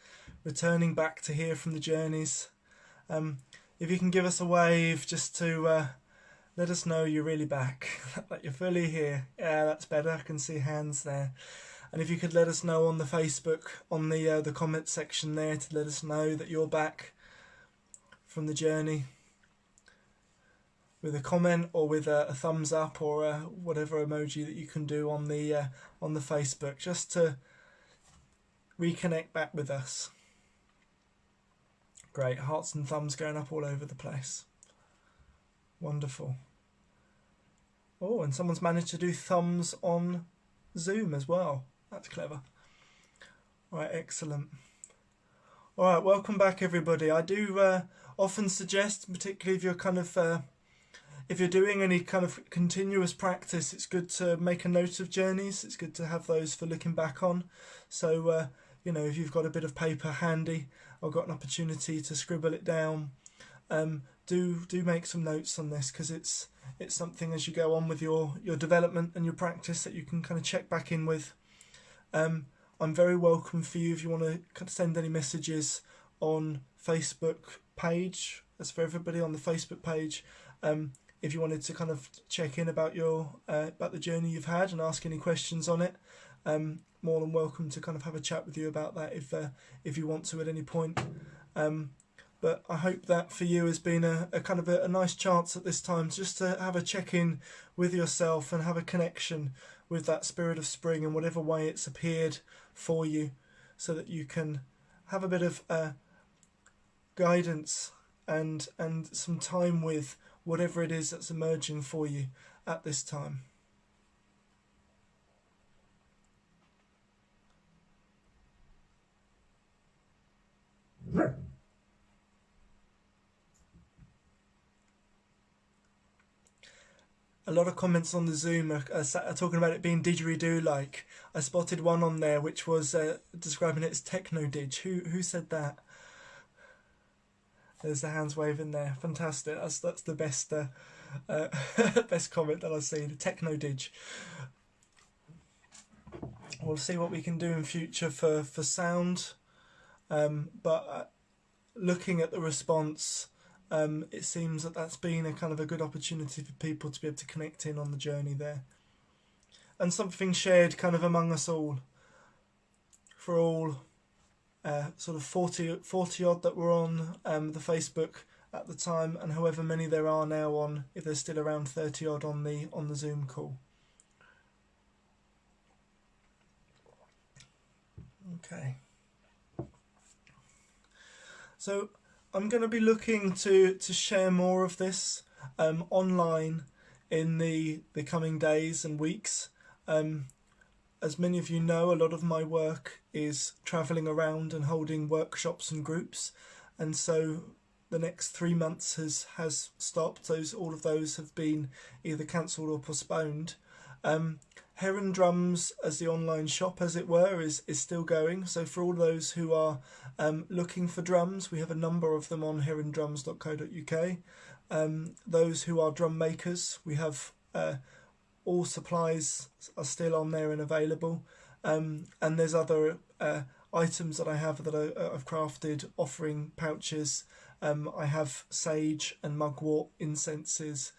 returning back to hear from the journeys. If you can give us a wave just to let us know you're really back, that you're fully here. Yeah, that's better. I can see hands there. And if you could let us know on the Facebook, on the comment section there, to let us know that you're back from the journey, with a comment or with a thumbs up or whatever emoji that you can do on the Facebook, just to reconnect back with us. Great, hearts and thumbs going up all over the place. Wonderful. Oh, and someone's managed to do thumbs on Zoom as well. That's clever. Right, excellent. All right, welcome back everybody. I do often suggest, particularly if you're kind of if you're doing any kind of continuous practice, it's good to make a note of journeys. It's good to have those for looking back on. So, you know, if you've got a bit of paper handy or got an opportunity to scribble it down, do make some notes on this, because it's something as you go on with your development and your practice that you can kind of check back in with. I'm very welcome for you if you want to send any messages on Facebook page. That's for everybody on the Facebook page. If you wanted to kind of check in about about the journey you've had and ask any questions on it, more than welcome to kind of have a chat with you about that if you want to at any point. But I hope that for you has been a kind of a nice chance at this time just to have a check-in with yourself and have a connection with that spirit of spring in whatever way it's appeared for you, so that you can have a bit of guidance and some time with whatever it is that's emerging for you at this time. A lot of comments on the Zoom are talking about it being didgeridoo-like. I spotted one on there which was describing it as techno-didge. Who said that? There's the hands waving there. Fantastic. That's the best best comment that I've seen. The techno-didge. We'll see what we can do in future for sound. But looking at the response, it seems that that's been a kind of a good opportunity for people to be able to connect in on the journey there. And something shared kind of among us all. For all sort of 40 odd that were on the Facebook at the time, and however many there are now on, if there's still around 30 odd on the Zoom call. Okay. So I'm going to be looking to share more of this online in the coming days and weeks. As many of you know, a lot of my work is travelling around and holding workshops and groups, and so the next 3 months has stopped. All of those have been either cancelled or postponed. Heron Drums, as the online shop, as it were, is still going. So for all those who are looking for drums, we have a number of them on herondrums.co.uk. Those who are drum makers, we have all supplies are still on there and available. And there's other items that I have that I've crafted, offering pouches. I have sage and mugwort incenses,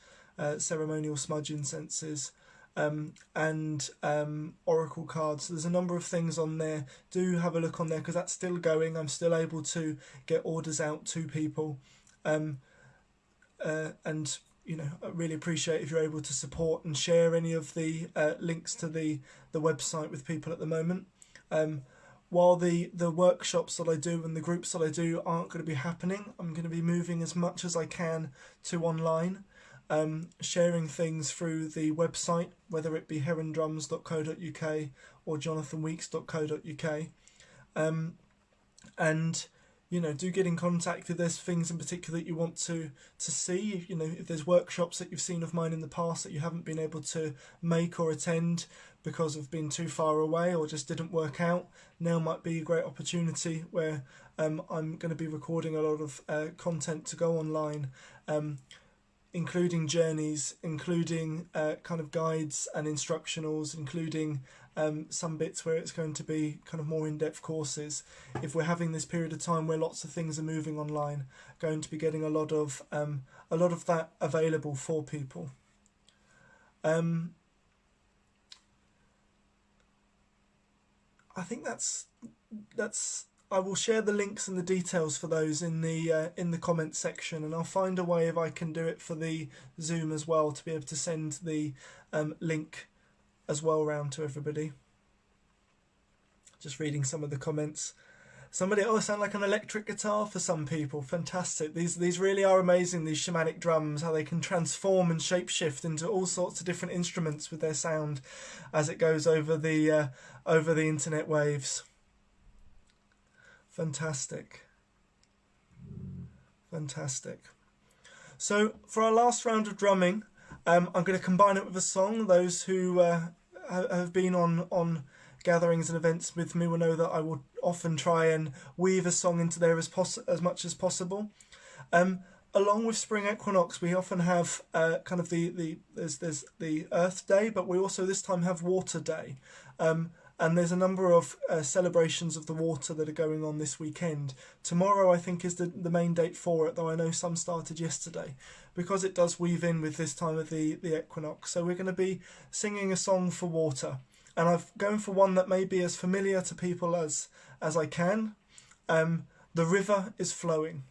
ceremonial smudge incenses, and oracle cards. So there's a number of things on there. Do have a look on there because that's still going. I'm still able to get orders out to people, and you know, I really appreciate if you're able to support and share any of the links to the website with people at the moment. While the workshops that I do and the groups that I do aren't going to be happening, I'm going to be moving as much as I can to online, sharing things through the website, whether it be herondrums.co.uk or jonathanweekes.co.uk. And you know, do get in contact if there's things in particular that you want to see. You know, if there's workshops that you've seen of mine in the past that you haven't been able to make or attend because of being too far away or just didn't work out, now might be a great opportunity where I'm going to be recording a lot of content to go online, including journeys, including kind of guides and instructionals, including some bits where it's going to be kind of more in-depth courses. If we're having this period of time where lots of things are moving online, going to be getting a lot of that available for people. I think that's. I will share the links and the details for those in the comments section, and I'll find a way if I can do it for the Zoom as well to be able to send the link as well round to everybody. Just reading some of the comments. Somebody, sound like an electric guitar for some people. Fantastic. These really are amazing, these shamanic drums, how they can transform and shapeshift into all sorts of different instruments with their sound as it goes over the internet waves. Fantastic. Fantastic. So for our last round of drumming, I'm going to combine it with a song. Those who have been on gatherings and events with me will know that I will often try and weave a song into there as much as possible. Along with Spring Equinox, we often have kind of there's the Earth Day, but we also this time have Water Day. And there's a number of celebrations of the water that are going on this weekend. Tomorrow, I think, is the main date for it, though I know some started yesterday, because it does weave in with this time of the equinox. So we're going to be singing a song for water. And I'm going for one that may be as familiar to people as I can. The river is flowing.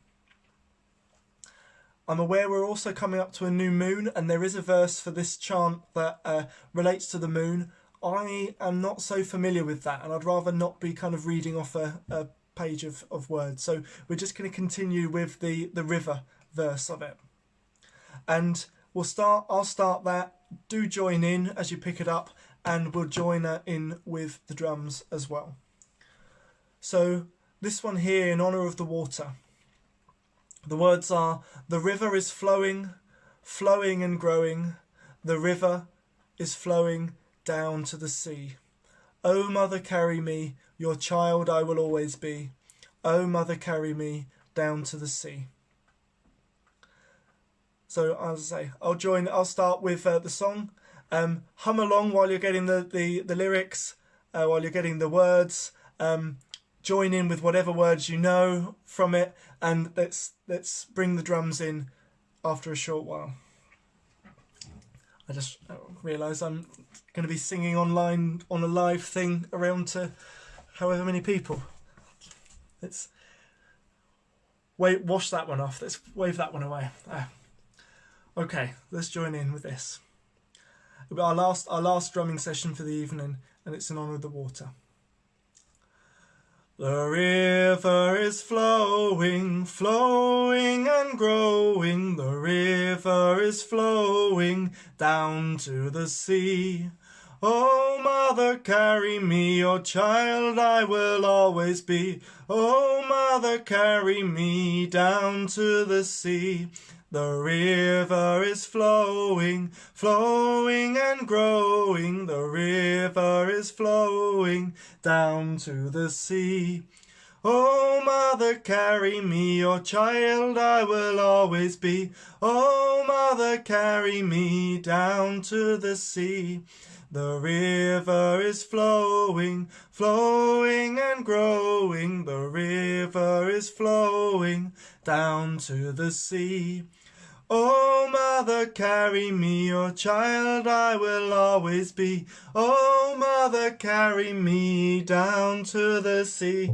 I'm aware we're also coming up to a new moon, and there is a verse for this chant that relates to the moon. I am not so familiar with that, and I'd rather not be kind of reading off a page of words. So we're just going to continue with the river verse of it. And I'll start that. Do join in as you pick it up, and we'll join in with the drums as well. So this one here in honour of the water. The words are, the river is flowing, flowing and growing. The river is flowing down to the sea. O mother, carry me, your child I will always be. O mother, carry me down to the sea. So as I say, I'll start with the song. Hum along while you're getting the lyrics, while you're getting the words. Join in with whatever words you know from it, and let's bring the drums in after a short while. I just realised I'm going to be singing online on a live thing around to however many people. Let's wash that one off. Let's wave that one away. Okay, let's join in with this. Our last drumming session for the evening, and it's in honour of the water. The river is flowing, flowing and growing. The river is flowing down to the sea. Oh, mother, carry me, your child I will always be. Oh, mother, carry me down to the sea. The river is flowing, flowing and growing. The river is flowing down to the sea. Oh, mother, carry me, your child I will always be. Oh, mother, carry me down to the sea. The river is flowing, flowing and growing. The river is flowing down to the sea. Oh, mother, carry me, your child I will always be. Oh, mother, carry me down to the sea.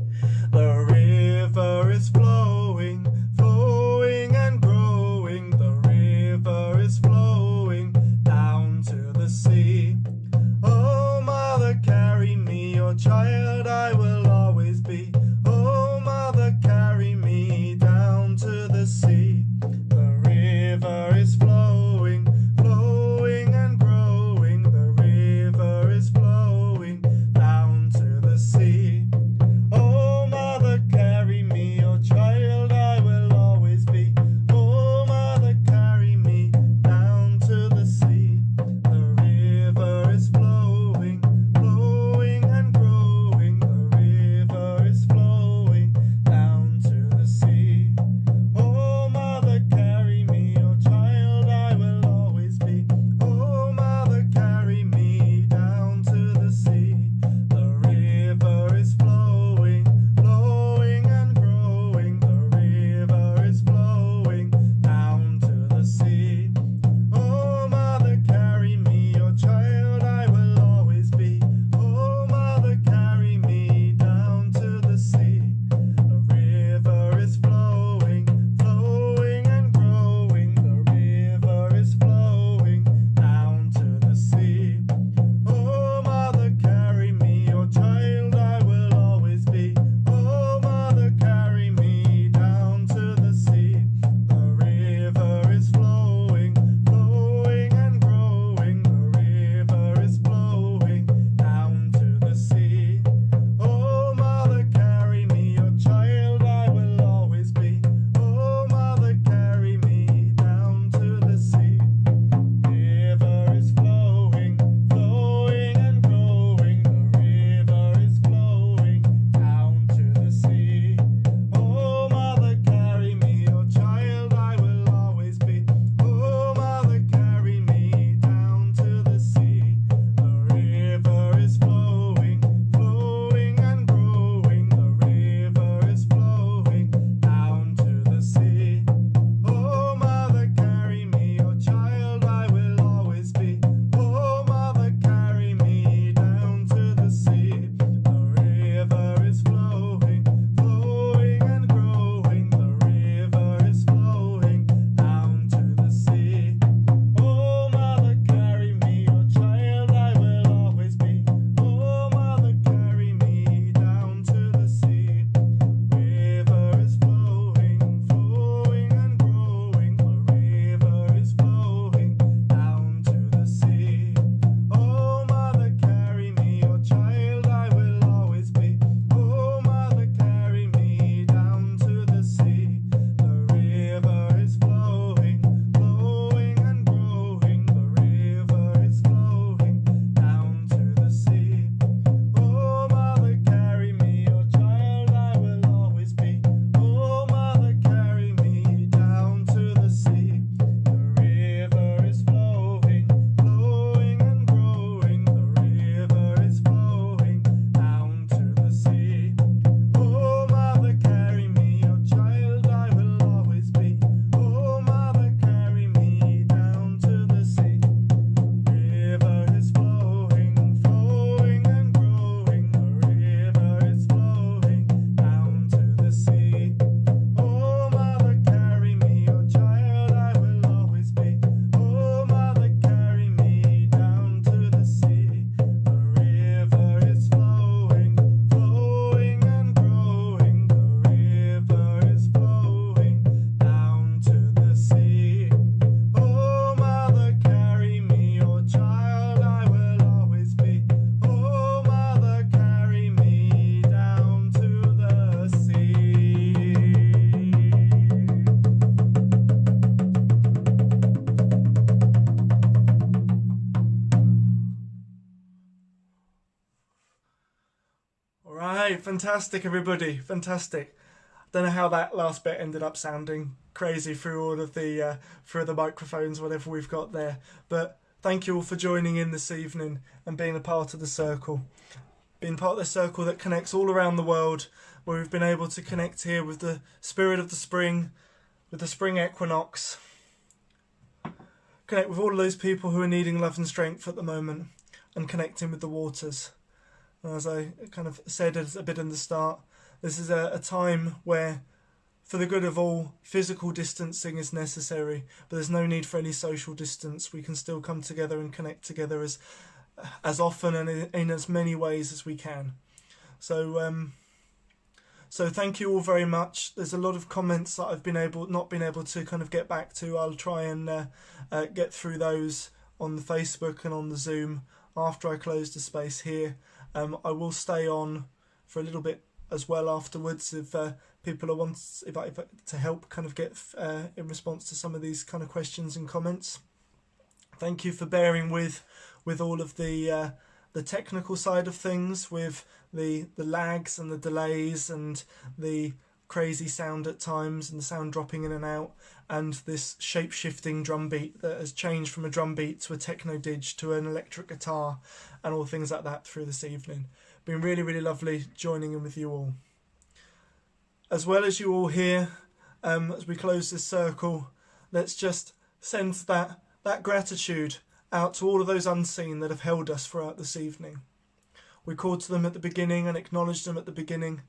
The river is flowing, flowing and growing. The river is flowing down to the sea. Oh, mother, carry me, your child I will always be. Oh, mother, carry me down to the sea. The river is flowing, flowing and growing. The river is flowing down to the sea. Oh, mother, carry me, your child I will always be. Oh, mother, carry me down to the sea. The river is flowing, flowing and growing. The river is flowing down to the sea. Oh, mother, carry me, your child I will always be. Oh, mother, carry me down to the sea. The river is flowing, flowing and growing. The river is flowing down to the sea. Oh, mother, carry me, your child I will always be. Oh, mother, carry me down to the sea. The river is flowing, flowing and growing. The river is flowing down to the sea. Oh, mother, carry me, your child I will always be. Oh, mother, carry me down to the sea. The river is flowing, flowing and growing. The river is flowing down to the sea. Oh, mother, carry me, your child I will always be. Oh, mother, carry me down to the sea. River is flowing, flowing and growing. The river is flowing down to the sea. Oh, mother, carry me, your child I will always be. Oh, mother, carry me down to the sea. The river is flowing, flowing and growing. The river is flowing down to the sea. Oh, mother, carry me, your child I will always be. Oh, mother, carry me down to the sea. The river is flowing, flowing and growing. The river is flowing down to the sea. Oh, mother, carry me, your child I will always be. Oh, mother, carry me down to the sea. River is flowing, flowing and growing. The river is flowing down to the sea. Oh, mother, carry me, your child I will always be. Oh, mother, carry me down to the sea. The river is flowing, flowing and growing. The river is flowing down to the sea. Oh, mother, carry me, your child I will always be. Oh, mother, carry me down to the sea. The river is flowing, flowing and growing. The river is flowing down to the sea. Oh, mother, carry me, your child I will always be. Oh, mother, carry me down to the sea. River is flowing, flowing and growing. The river is flowing down to the sea. Oh, mother, carry me, your child I will always be. Oh, mother, carry me down to the sea. The river is flowing, flowing and growing. The river is flowing down to the sea. Oh, mother, carry me, your child I will always be. Oh, mother, carry me down to the sea. All right, fantastic, everybody, fantastic. Don't know how that last bit ended up sounding crazy through all of the through the microphones, whatever we've got there, but thank you all for joining in this evening and being a part of the circle. Being part of the circle that connects all around the world, where we've been able to connect here with the spirit of the spring, with the spring equinox. Connect with all of those people who are needing love and strength at the moment, and connecting with the waters. As I kind of said a bit in the start, this is a time where, for the good of all, physical distancing is necessary, but there's no need for any social distance. We can still come together and connect together as often and in as many ways as we can. So thank you all very much. There's a lot of comments that I've not been able to kind of get back to. I'll try and get through those on the Facebook and on the Zoom after I close the space here. I will stay on for a little bit as well afterwards if people want to help kind of get in response to some of these kind of questions and comments. Thank you for bearing with all of the technical side of things, with the lags and the delays and the crazy sound at times and the sound dropping in and out, and this shape-shifting drum beat that has changed from a drum beat to a techno dig to an electric guitar and all things like that through this evening. Been really, really lovely joining in with you all. As well as you all here, as we close this circle, let's just send that gratitude out to all of those unseen that have held us throughout this evening. We called to them at the beginning and acknowledged them at the beginning.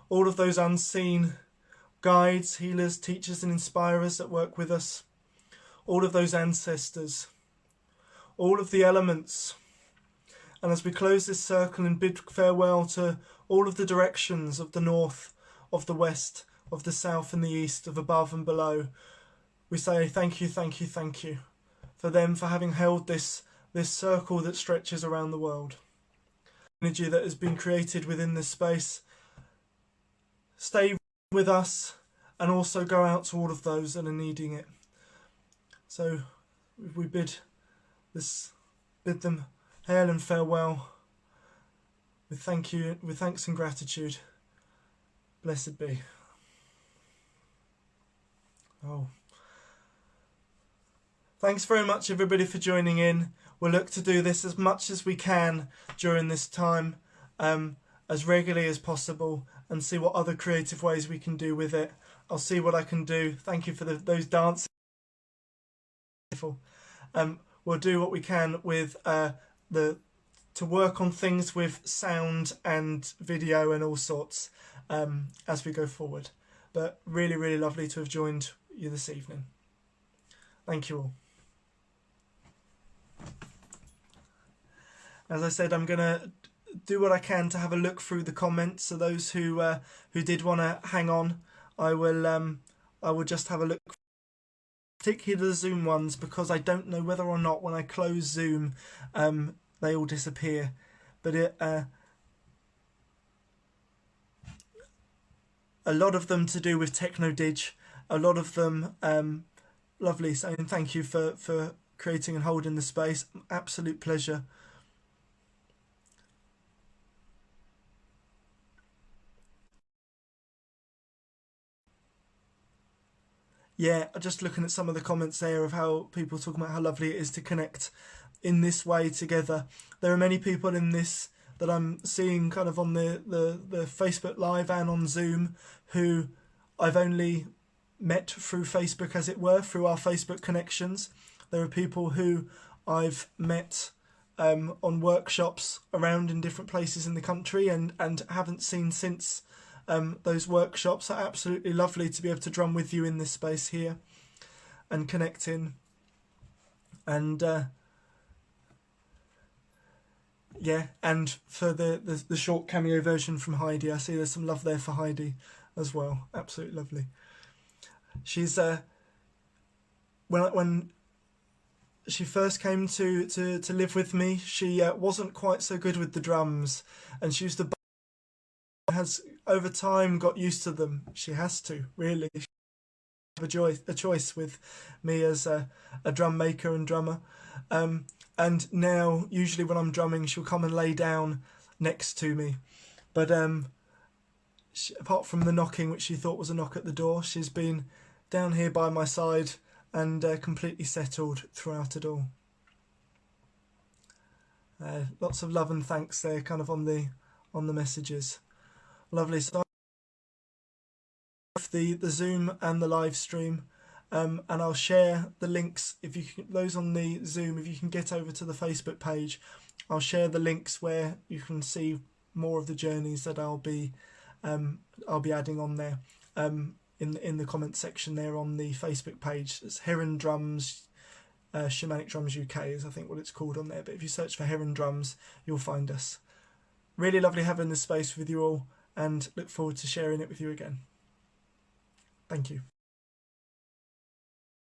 All of those unseen guides, healers, teachers and inspirers that work with us. All of those ancestors. All of the elements. And as we close this circle and bid farewell to all of the directions of the north, of the west, of the south and the east, of above and below, we say thank you, thank you, thank you for them, for having held this circle that stretches around the world. Energy that has been created within this space. Stay with us and also go out to all of those that are needing it. So we bid them hail and farewell with thanks and gratitude. Blessed be. Oh. Thanks very much everybody for joining in. We'll look to do this as much as we can during this time, as regularly as possible, and see what other creative ways we can do with it. I'll see what I can do. Thank you for those dances. We'll do what we can with to work on things with sound and video and all sorts as we go forward. But really, really lovely to have joined you this evening. Thank you all. As I said, I'm going to do what I can to have a look through the comments. So those who did want to hang on, I will just have a look, particularly the Zoom ones, because I don't know whether or not when I close Zoom they all disappear. But a lot of them to do with techno dig, a lot of them lovely, saying thank you for creating and holding the space. Absolute pleasure. Yeah, just looking at some of the comments there of how people talk about how lovely it is to connect in this way together. There are many people in this that I'm seeing kind of on the Facebook Live and on Zoom who I've only met through Facebook, as it were, through our Facebook connections. There are people who I've met on workshops around in different places in the country and haven't seen since those workshops. Are absolutely lovely to be able to drum with you in this space here and connect in. And yeah, and for the short cameo version from Heidi, I see there's some love there for Heidi as well. Absolutely lovely. She's when she first came to live with me, she wasn't quite so good with the drums, and she used to has over time got used to them. She has to, really. She have a choice with me as a drum maker and drummer. And now, usually when I'm drumming, she'll come and lay down next to me. But apart from the knocking, which she thought was a knock at the door, she's been down here by my side and completely settled throughout it all. Lots of love and thanks there, kind of on the messages. Lovely. So the Zoom and the live stream, and I'll share the links if you can, those on the Zoom. If you can get over to the Facebook page, I'll share the links where you can see more of the journeys that I'll be adding on there. In the comment section there on the Facebook page. It's Heron Drums, Shamanic Drums UK is I think what it's called on there. But if you search for Heron Drums, you'll find us. Really lovely having this space with you all, and look forward to sharing it with you again. Thank you.